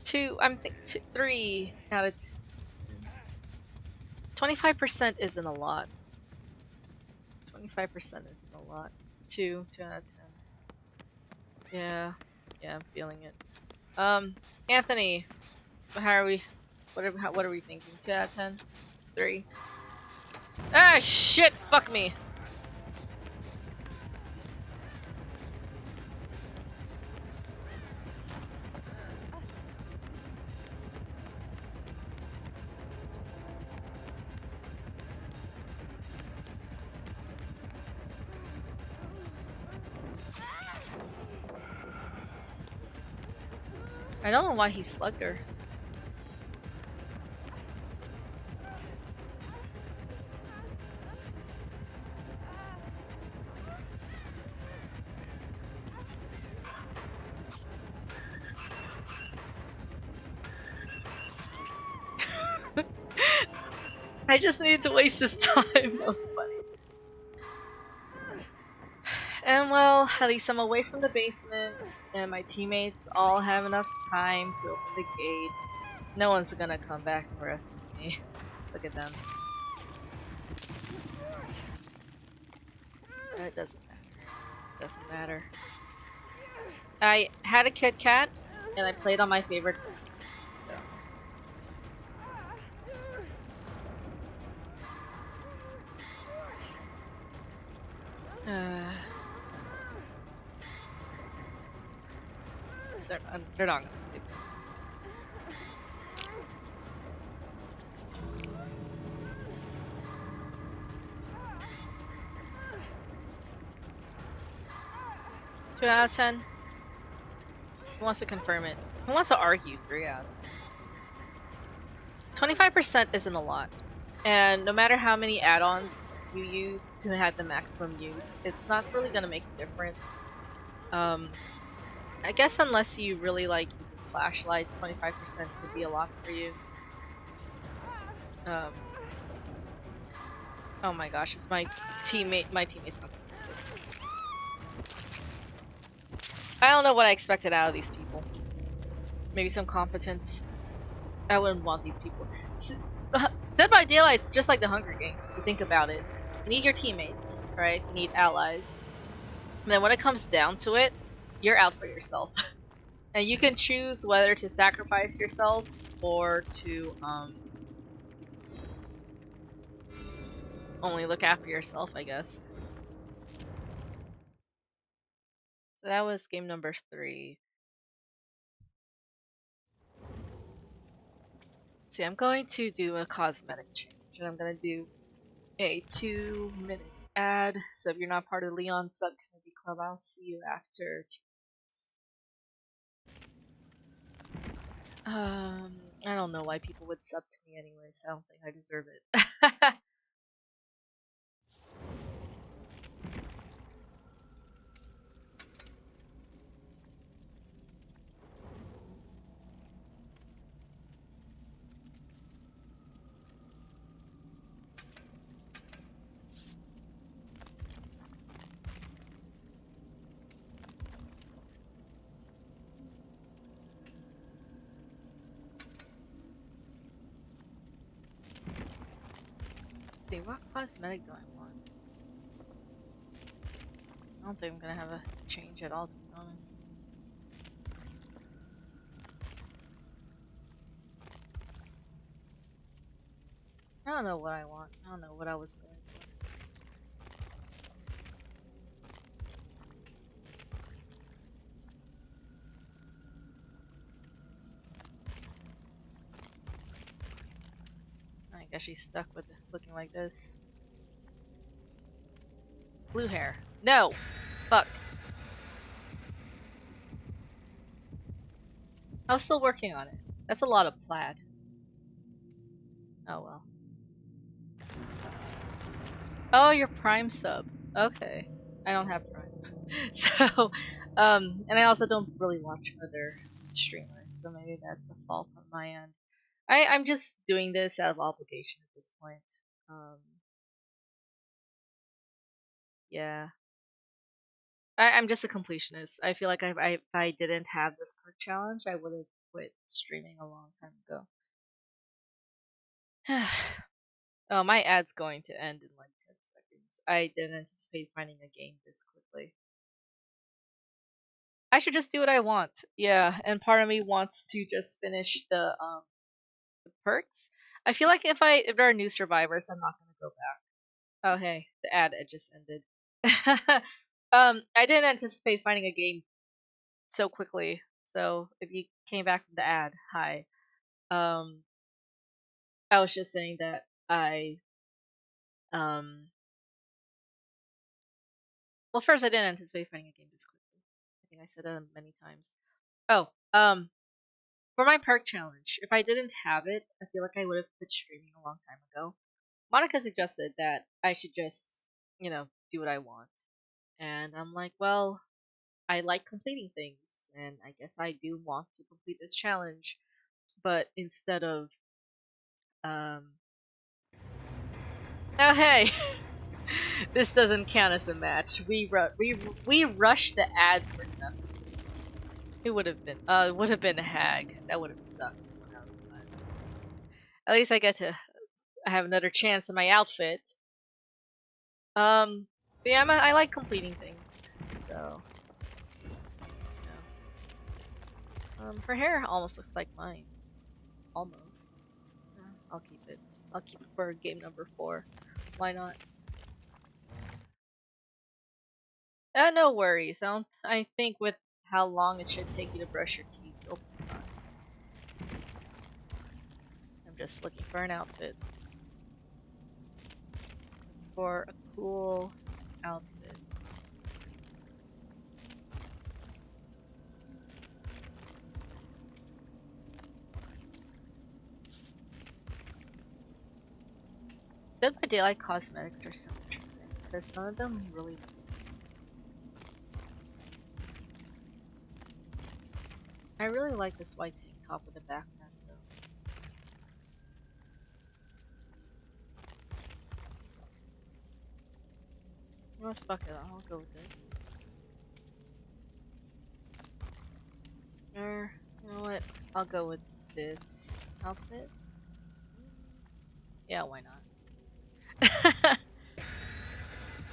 3 out of 10. 25% isn't a lot. 25% isn't a lot. 2 out of 10. Yeah, I'm feeling it. Anthony, how are we? What are we thinking? 2 out of 10? 3? Ah, shit! Fuck me! I don't know why he slugged her. I just needed to waste his time. That was funny. And well, at least I'm away from the basement, and my teammates all have enough time to open the gate. No one's gonna come back and rescue me. Look at them. It doesn't matter. Doesn't matter. I had a Kit Kat, and I played on my favorite phone, so They're not gonna save me. Two out of 10. Who wants to confirm it? Who wants to argue 3 out of 10? 25% isn't a lot. And no matter how many add-ons you use to have the maximum use, it's not really gonna make a difference. I guess unless you really like using flashlights, 25% could be a lot for you. Oh my gosh, it's my teammate. My teammate's not. I don't know what I expected out of these people. Maybe some competence. I wouldn't want these people. Dead by Daylight's just like the Hunger Games, if you think about it. You need your teammates, right? You need allies. And then when it comes down to it, you're out for yourself. And you can choose whether to sacrifice yourself or to only look after yourself, I guess. So that was game number 3. See, I'm going to do a cosmetic change, and I'm going to do a 2-minute ad. So if you're not part of Leon's subcommittee club, I'll see you after 2 minutes. I don't know why people would sub to me anyways. I don't think I deserve it. See, what cosmetic do I want? I don't think I'm gonna have a change at all, to be honest. I don't know what I want. I don't know what I was going for. I guess she's stuck with looking like this. Blue hair. No! Fuck. I was still working on it. That's a lot of plaid. Oh well. Oh, you're Prime sub. Okay. I don't have Prime. So, and I also don't really watch other streamers, so maybe that's a fault on my end. I'm just doing this out of obligation at this point. Yeah. I'm just a completionist. I feel like if I didn't have this Perk challenge, I would have quit streaming a long time ago. Oh, my ad's going to end in like 10 seconds. I didn't anticipate finding a game this quickly. I should just do what I want. Yeah, and part of me wants to just finish the perks. I feel like if there are new survivors, I'm not gonna go back. Oh hey, the ad it just ended. I didn't anticipate finding a game so quickly. So if you came back from the ad, hi. I was just saying that um well first I didn't anticipate finding a game this quickly. I think I said that many times. Oh, for my perk challenge, if I didn't have it, I feel like I would have quit streaming a long time ago. Monica suggested that I should just, do what I want. And I'm like, well, I like completing things, and I guess I do want to complete this challenge. But instead of, oh hey, this doesn't count as a match. We rushed the ad for nothing. It would have been a hag. That would have sucked. At least I get to have another chance in my outfit. But yeah, I like completing things. So, her hair almost looks like mine. Almost. I'll keep it. I'll keep it for game number 4. Why not? No worries. I think with how long it should take you to brush your teeth, you'll be fine. I'm just looking for an outfit. For a cool outfit. Dead by Daylight cosmetics are so interesting because none of them really. I really like this white tank top with a backpack though. You know what? Fuck it. I'll go with this. Or you know what? I'll go with this outfit. Yeah, why not? I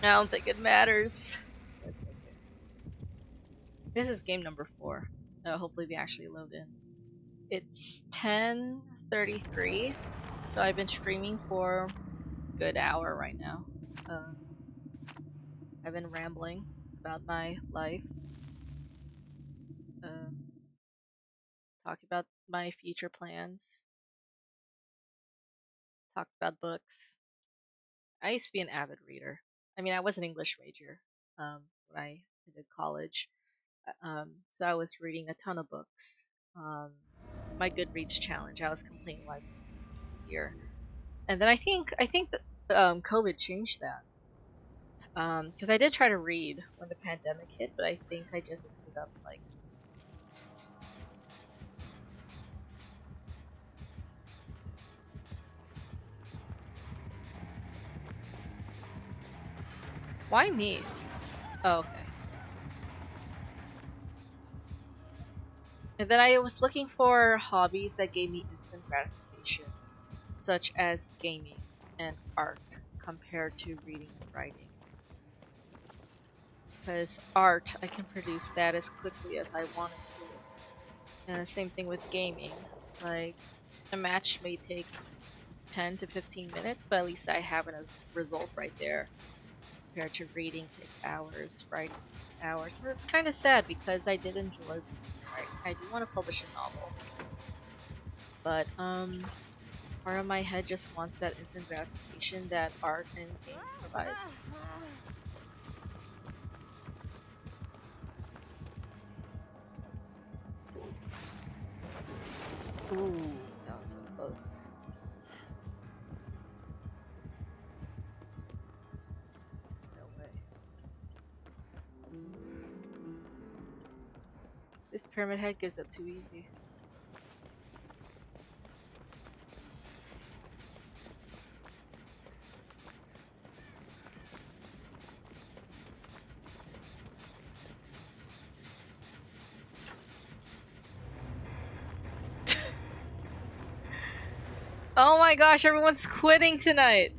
don't think it matters. That's okay. This is game number 4. Hopefully we actually load in. It's 10:33, so I've been streaming for a good hour right now. I've been rambling about my life, talking about my future plans, talked about books. I used to be an avid reader. I mean, I was an English major when I did college, so I was reading a ton of books. My Goodreads challenge, I was completing like 50 books a year, and then I think that COVID changed that. Because I did try to read when the pandemic hit, but I think I just ended up like. Why me? Oh, okay. And then I was looking for hobbies that gave me instant gratification, such as gaming and art, compared to reading and writing. Because art, I can produce that as quickly as I wanted to. And the same thing with gaming. Like, a match may take 10 to 15 minutes, but at least I have a result right there. Compared to reading takes hours, writing takes hours. So it's kind of sad because I did enjoy reading. I do want to publish a novel. But, part of my head just wants that instant gratification that art and game provides. Ooh, that was so close. No way. This pyramid head gives up too easy. Oh my gosh, everyone's quitting tonight!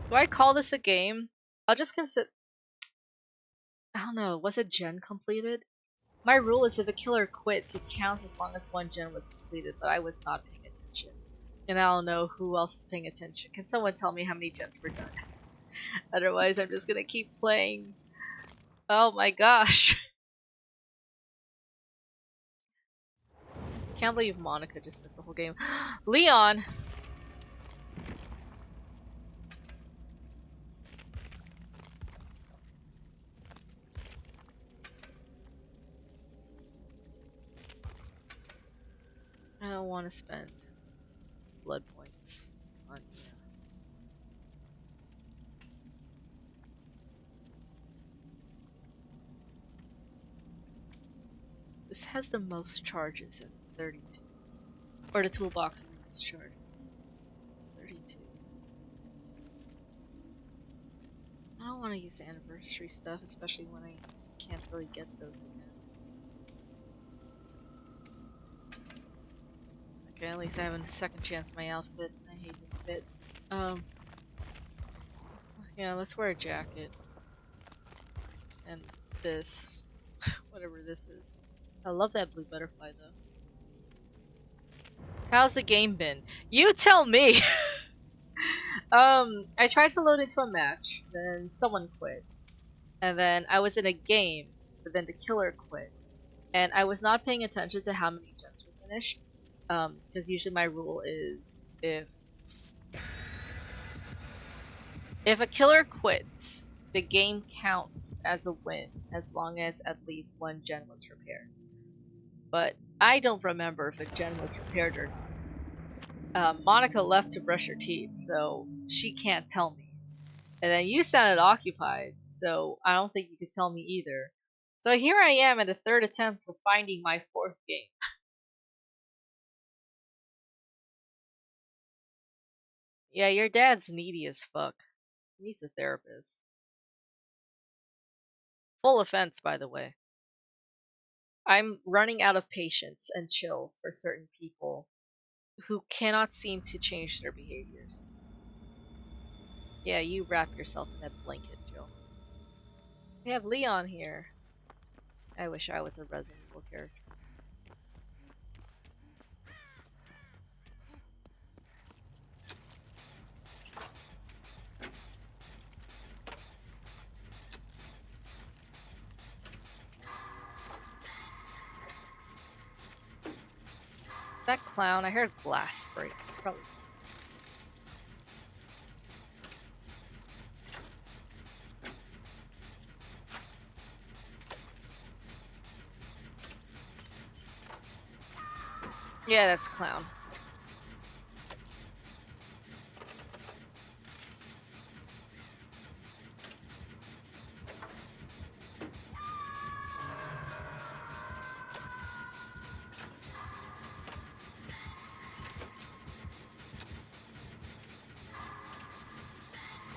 Do I call this a game? I'll just consider. I don't know, was a gen completed? My rule is if a killer quits, it counts as long as one gen was completed, but I was not paying attention. And I don't know who else is paying attention. Can someone tell me how many gens were done? Otherwise, I'm just gonna keep playing. Oh my gosh. Can't believe Monica just missed the whole game. Leon! I don't want to spend blood points on you. This has the most charges at 32. Or the toolbox with the most charges. 32. I don't want to use anniversary stuff, especially when I can't really get those again. Okay, at least I have a second chance at my outfit. I hate this fit. Yeah, let's wear a jacket. And this. Whatever this is. I love that blue butterfly though. How's the game been? You tell me! I tried to load into a match, then someone quit. and then I was in a game, but then the killer quit, and I was not paying attention to how many gens were finished, because usually my rule is if a killer quits, the game counts as a win as long as at least one gen was repaired. But I don't remember if a gen was repaired or not. Monica left to brush her teeth, so she can't tell me. And then you sounded occupied, so I don't think you could tell me either. So here I am at a third attempt for finding my fourth game. Yeah, your dad's needy as fuck. He needs a therapist. Full offense, by the way. I'm running out of patience and chill for certain people who cannot seem to change their behaviors. Yeah, you wrap yourself in that blanket, Jill. We have Leon here. I wish I was a Resident Evil character. That clown, I heard glass break. It's probably. Yeah, that's clown.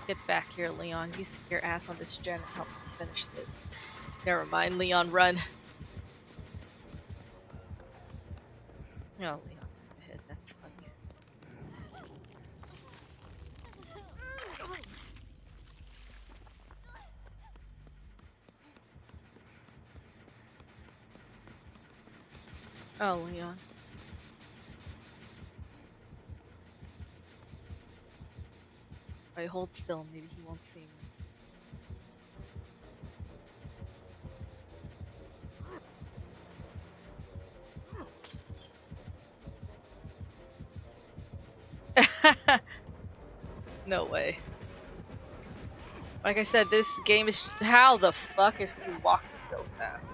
Get back here, Leon. You stick your ass on this gen and help me finish this. Never mind, Leon, run. No, Leon took a hit. That's funny. Oh, Leon. If I hold still, maybe he won't see me. No way. Like I said, this game is. How the fuck is he walking so fast?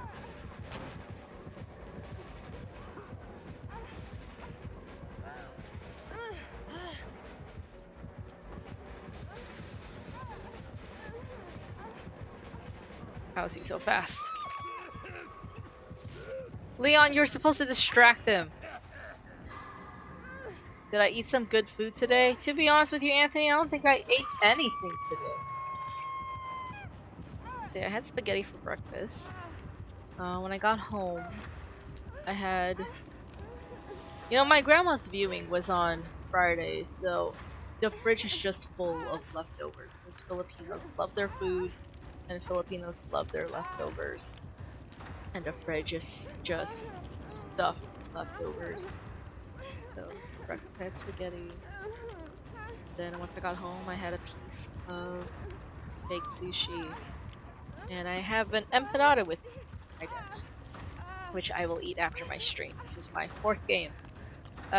How is he so fast? Leon, you're supposed to distract him. Did I eat some good food today? To be honest with you, Anthony, I don't think I ate anything today. See, I had spaghetti for breakfast. When I got home, I had... You know, my grandma's viewing was on Friday, so the fridge is just full of leftovers. Because Filipinos love their food, and Filipinos love their leftovers. And the fridge is just stuffed with leftovers. So, for breakfast I had spaghetti. Then once I got home, I had a piece of baked sushi. And I have an empanada with me, I guess. Which I will eat after my stream. This is my fourth game.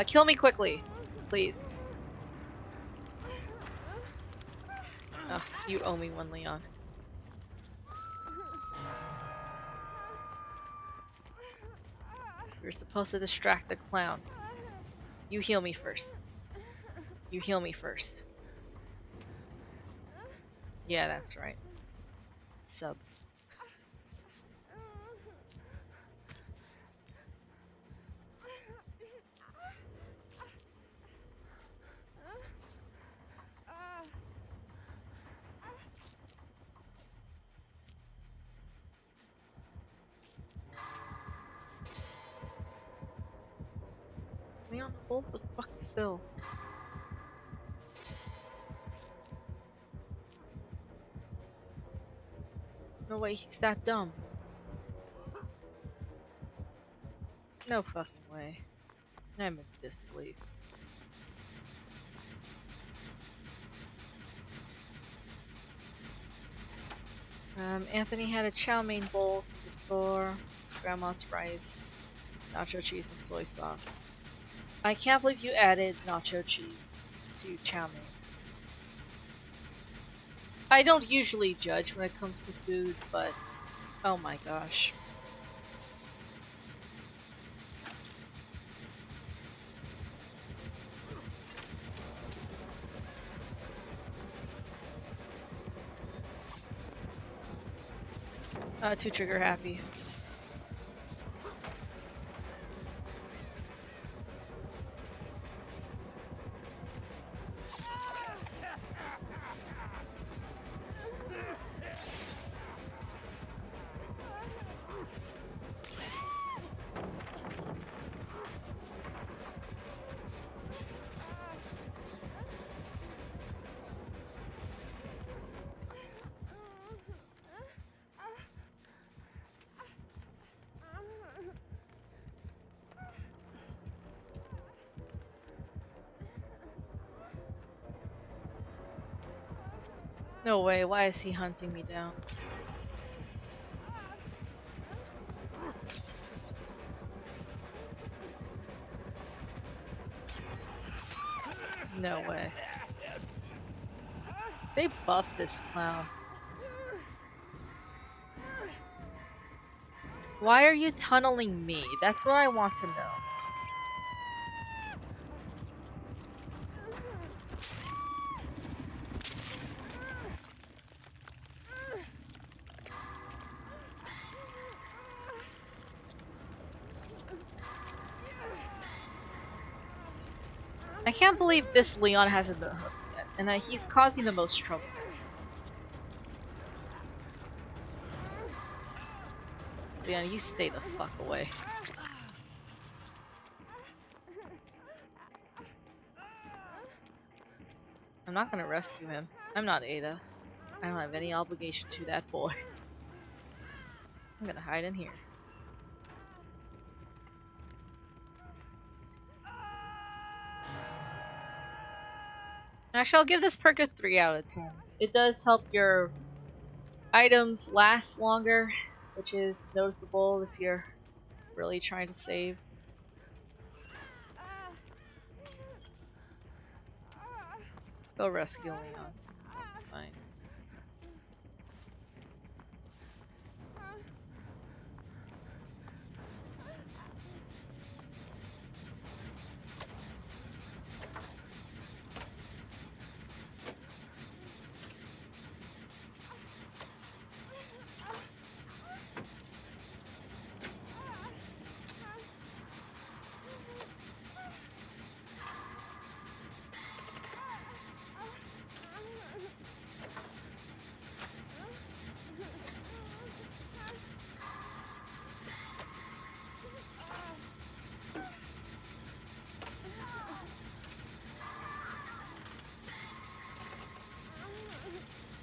Kill me quickly, please. Oh, you owe me one, Leon. You're supposed to distract the clown. You heal me first. You heal me first. Yeah, that's right. Sub. Leon, hold the fuck still. No way, he's that dumb. No fucking way. I'm in disbelief. Anthony had a chow mein bowl from the store. It's grandma's rice, nacho cheese, and soy sauce. I can't believe you added nacho cheese to chow mein. I don't usually judge when it comes to food, but oh my gosh. Too trigger happy. No way, why is he hunting me down? No way. They buffed this clown. Why are you tunneling me? That's what I want to know. I can't believe this Leon hasn't been hooked yet, and he's causing the most trouble. Leon, you stay the fuck away. I'm not gonna rescue him. I'm not Ada. I don't have any obligation to that boy. I'm gonna hide in here. Actually, I'll give this perk a 3 out of 10. It does help your items last longer, which is noticeable if you're really trying to save. Go rescue Leon. Fine.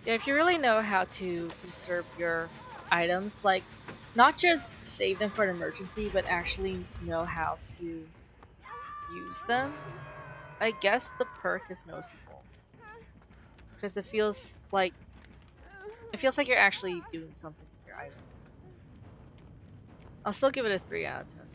Yeah, if you really know how to conserve your items, like, not just save them for an emergency, but actually know how to use them, I guess the perk is noticeable. Because it feels like you're actually doing something with your item. I'll still give it a 3 out of 10 though.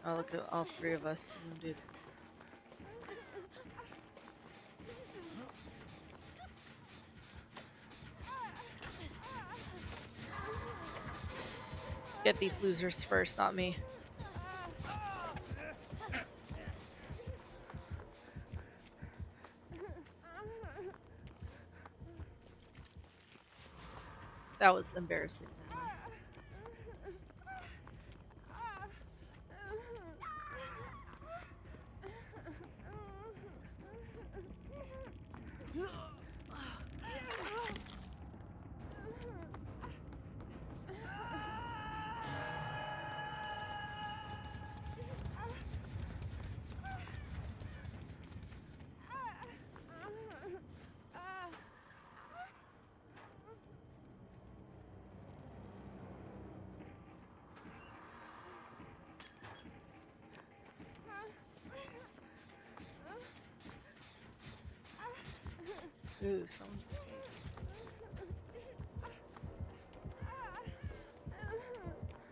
Oh, look at all 3 of us wounded. Get these losers first, not me. That was embarrassing. Ooh, someone escaped.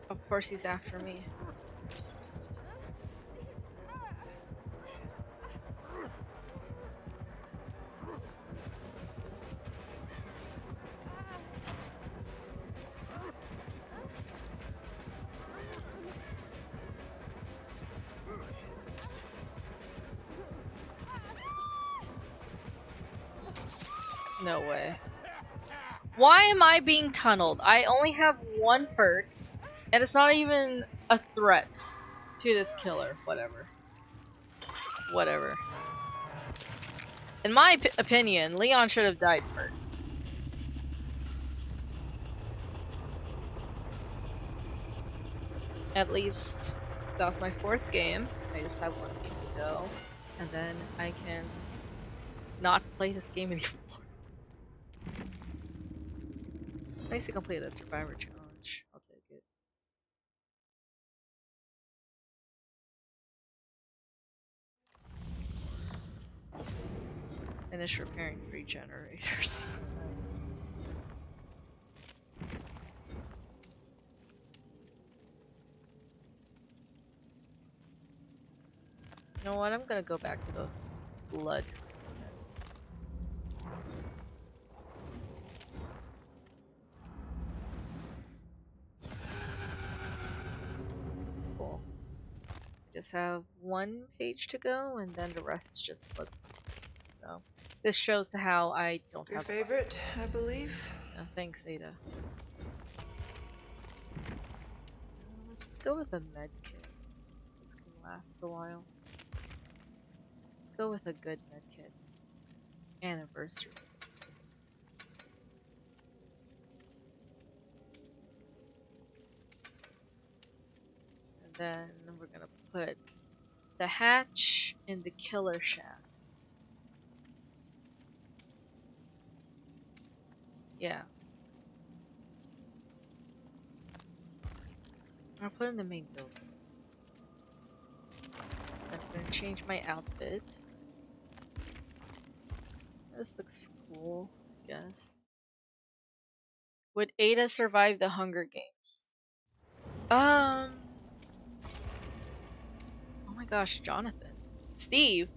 Of course he's after me. No way. Why am I being tunneled? I only have one perk, and it's not even a threat to this killer. Whatever. Whatever. In my opinion, Leon should have died first. At least that was my 4th game. I just have 1 game to go, and then I can not play this game anymore. At least I completed the Survivor Challenge. I'll take it. Finish repairing 3 generators. You know what? I'm gonna go back to the blood. Cool. Just have 1 page to go, and then the rest is just blood points. So this shows how I don't Your have favorite, I believe. Oh, thanks, Ada. Let's go with a med kit. Since this can last a while. Let's go with a good med kit. Anniversary. And then we're gonna put the hatch in the killer shaft. Yeah. I'll put in the main building. I'm gonna change my outfit. This looks cool, I guess. Would Ada survive the Hunger Games? Oh my gosh, Jonathan. Steve!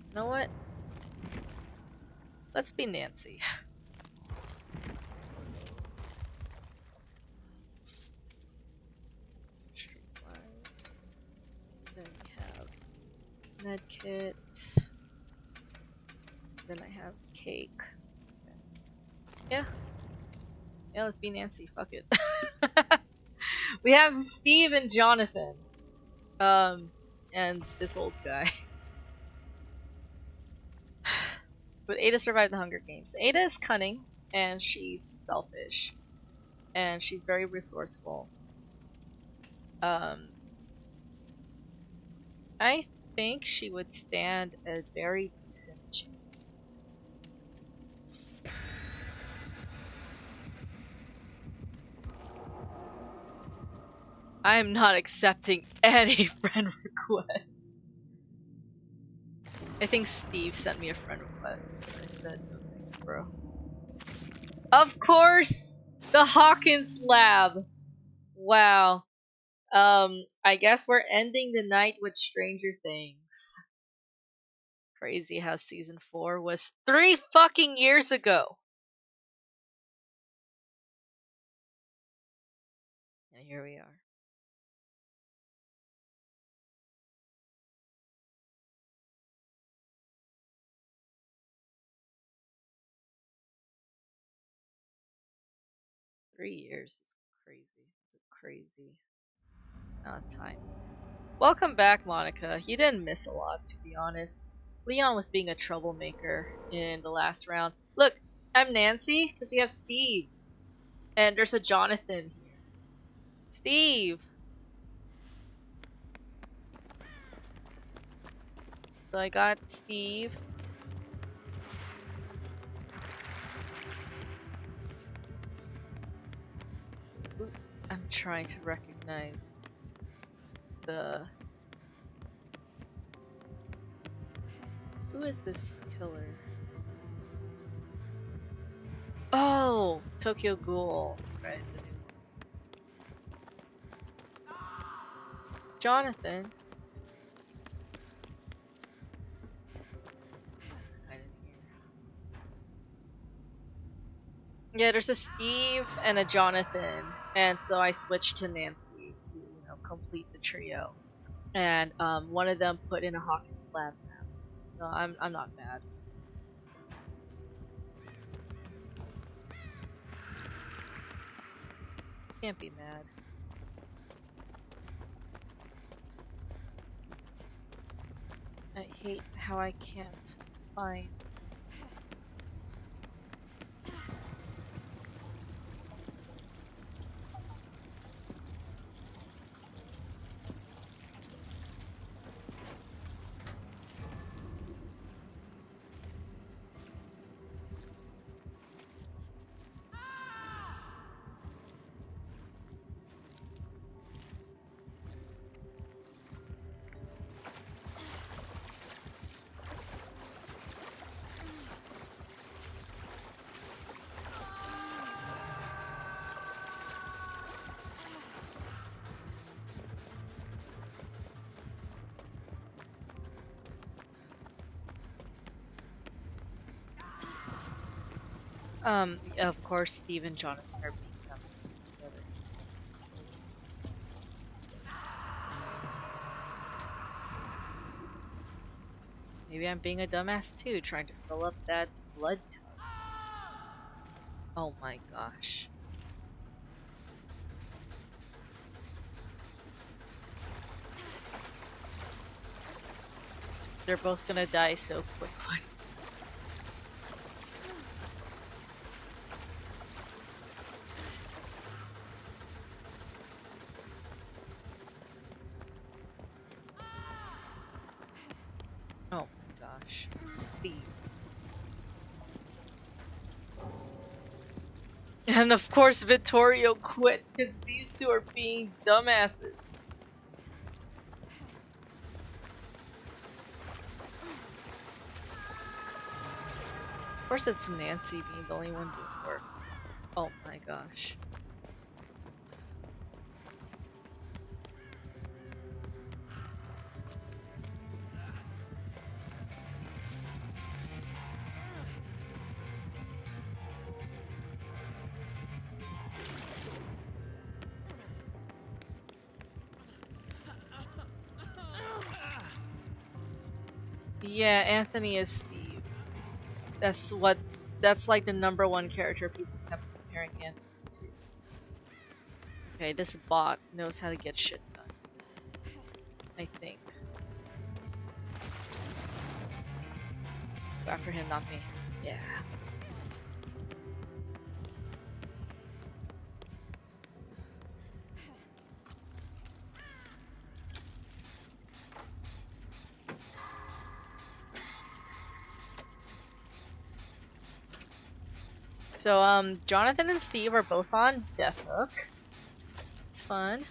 You know what? Let's be Nancy. Streetwise. Then we have medkit. Then I have cake. Okay. Yeah. Yeah, let's be Nancy. Fuck it. We have Steve and Jonathan. And this old guy. But Ada survived the Hunger Games. Ada is cunning, and she's selfish. And she's very resourceful. I think she would stand a very decent chance. I am not accepting any friend requests. I think Steve sent me a friend request. I said, no thanks, bro. Of course! The Hawkins lab! Wow. I guess we're ending the night with Stranger Things. Crazy how season 4 was 3 fucking years ago. And here we are. Three years. It's crazy. It's a crazy amount of time. Welcome back, Monica. You didn't miss a lot, to be honest. Leon was being a troublemaker in the last round. Look, I'm Nancy, because we have Steve. And there's a Jonathan here. Steve! So I got Steve. Ooh, I'm trying to recognize the... Who is this killer? Oh, Tokyo Ghoul. Right, the new one. Jonathan. I didn't hear. Yeah, there's a Steve and a Jonathan, and so I switched to Nancy to, complete the trio. And one of them put in a Hawkins lab map, so I'm not mad. Can't be mad. I hate how I can't find. Of course, Steve and Jonathan are being dumbasses together. Maybe I'm being a dumbass too, trying to fill up that blood tub. Oh my gosh. They're both gonna die so quickly. Oh my gosh. Steve. And of course Vittorio quit because these two are being dumbasses. Of course it's Nancy being the only one doing work. Oh my gosh. Yeah, Anthony is Steve. That's like the #1 character people kept comparing Anthony to. Okay, this bot knows how to get shit done. I think. Go after him, not me. Yeah. So, Jonathan and Steve are both on Death Hook. It's fun.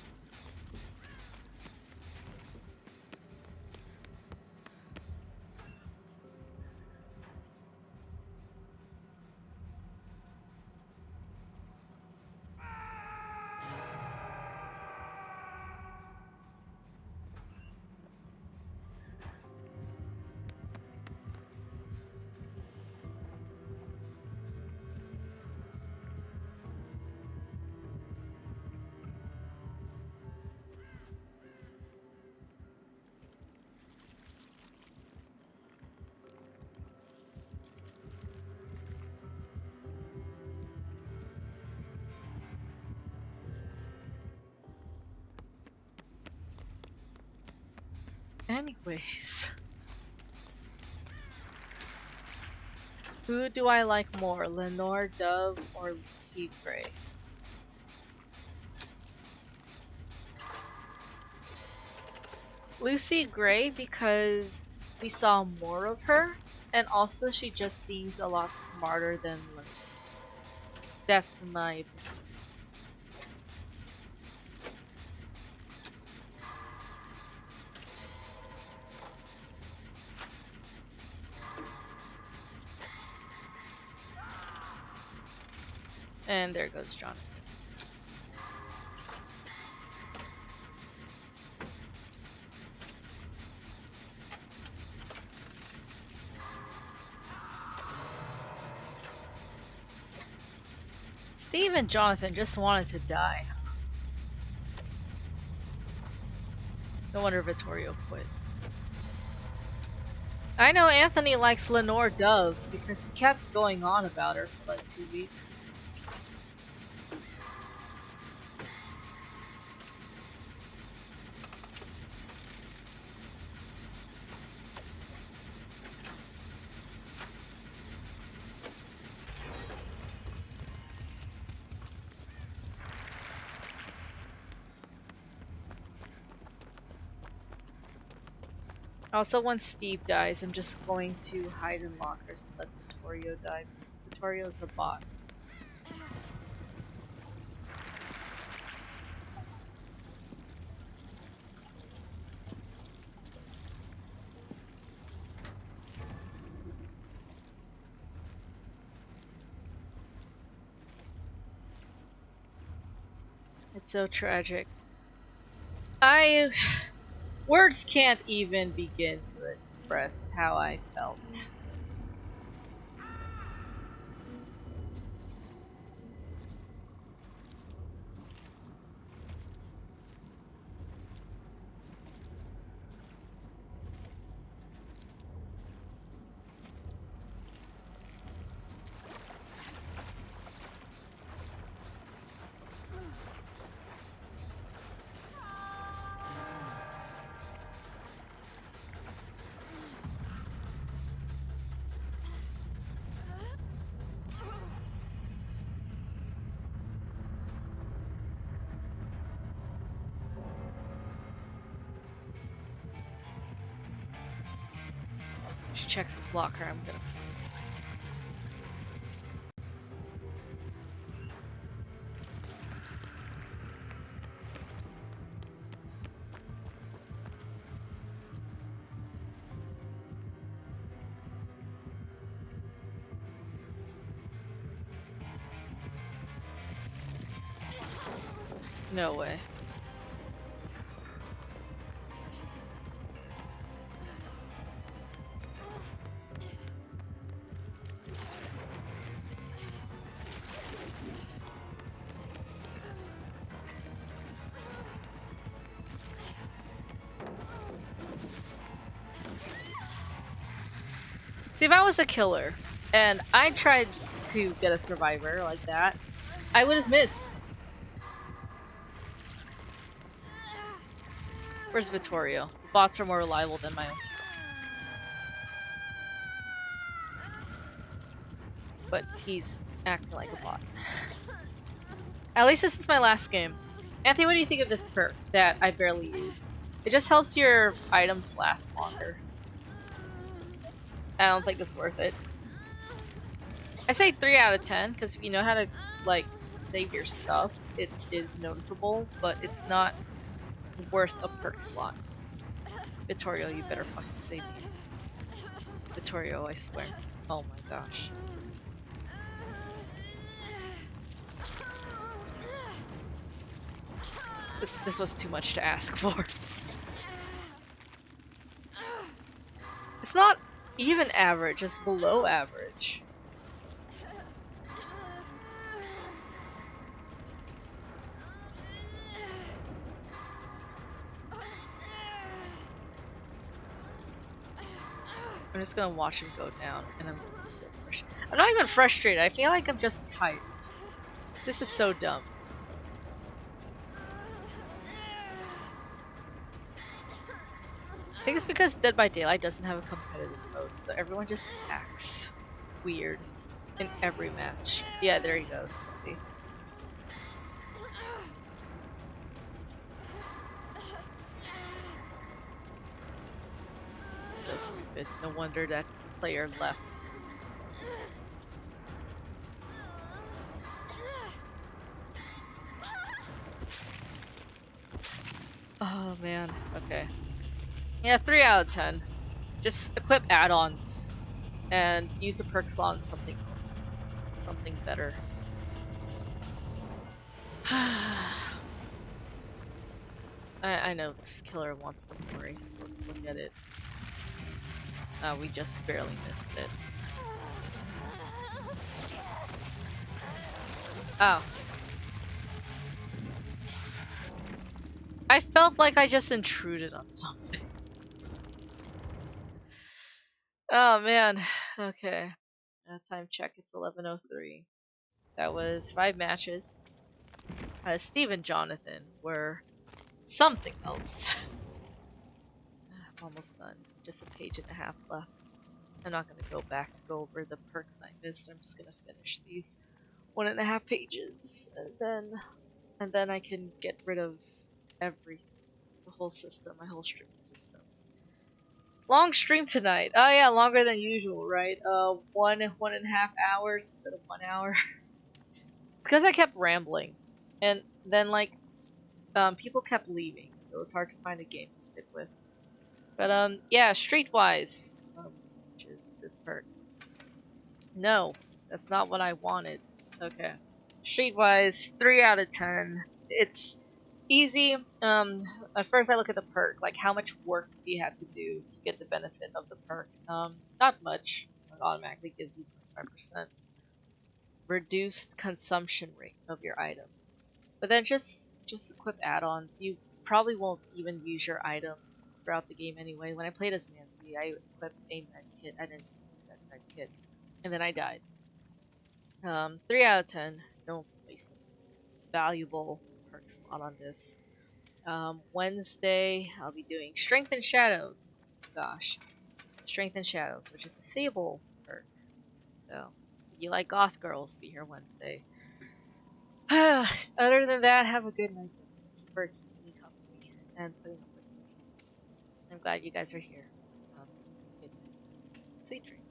Anyways. Who do I like more, Lenore Dove or Lucy Gray? Lucy Gray because we saw more of her, and also she just seems a lot smarter than Lenore. That's my opinion. And there goes John. Steve and Jonathan just wanted to die. No wonder Vittorio quit. I know Anthony likes Lenore Dove because he kept going on about her for like 2 weeks. Also, once Steve dies, I'm just going to hide in lockers and let Vittorio die because Vittorio's a bot. It's so tragic. Words can't even begin to express how I felt. She checks his locker, I'm gonna... No way. See, if I was a killer and I tried to get a survivor like that, I would have missed. Where's Vittorio? Bots are more reliable than my own humans. But he's acting like a bot. At least this is my last game. Anthony, what do you think of this perk that I barely use? It just helps your items last longer. I don't think it's worth it. I say 3 out of 10 because if you know how to like save your stuff, it is noticeable, but it's not worth a perk slot. Vittorio, you better fucking save me. Vittorio, I swear. Oh my gosh. This was too much to ask for. It's not even average, it's below average. I'm just gonna watch him go down, and I'm so frustrated. I'm not even frustrated, I feel like I'm just tired. This is so dumb. I think it's because Dead by Daylight doesn't have a competitive mode, so everyone just acts weird in every match. Yeah, there he goes. See? So stupid. No wonder that player left. Oh man. Okay. Yeah, 3 out of 10. Just equip add-ons and use the perk slot on something else. Something better. I know this killer wants the glory, so let's look at it. We just barely missed it. Oh. I felt like I just intruded on something. Oh man. Okay. Time check, it's 11:03. That was 5 matches. Steve and Jonathan were something else. I'm almost done. Just a page and a half left. I'm not going to go back to go over the perks I missed. I'm just going to finish these 1.5 pages, and then I can get rid of everything, the whole system, my whole streaming system. Long stream tonight. Oh yeah, longer than usual, right? 1.5 hours instead of 1 hour. It's because I kept rambling, and then like people kept leaving, so it was hard to find a game to stick with. But yeah, Streetwise, which is this perk. No, that's not what I wanted. Okay, Streetwise, 3 out of 10. It's easy. At first I look at the perk, like how much work do you have to do to get the benefit of the perk? Not much. It automatically gives you 25% reduced consumption rate of your item. But then just equip add-ons. You probably won't even use your item throughout the game anyway. When I played as Nancy, I equipped a med kit. I didn't use that med kit, and then I died. 3 out of 10. Don't waste a valuable perk slot on this. Wednesday, I'll be doing Strength and Shadows. Gosh, Strength and Shadows, which is a Sable perk. So, if you like goth girls, be here Wednesday. Other than that, have a good night, folks. Thank you for keeping me company and putting up with me. I'm glad you guys are here. Good night. Sweet dreams.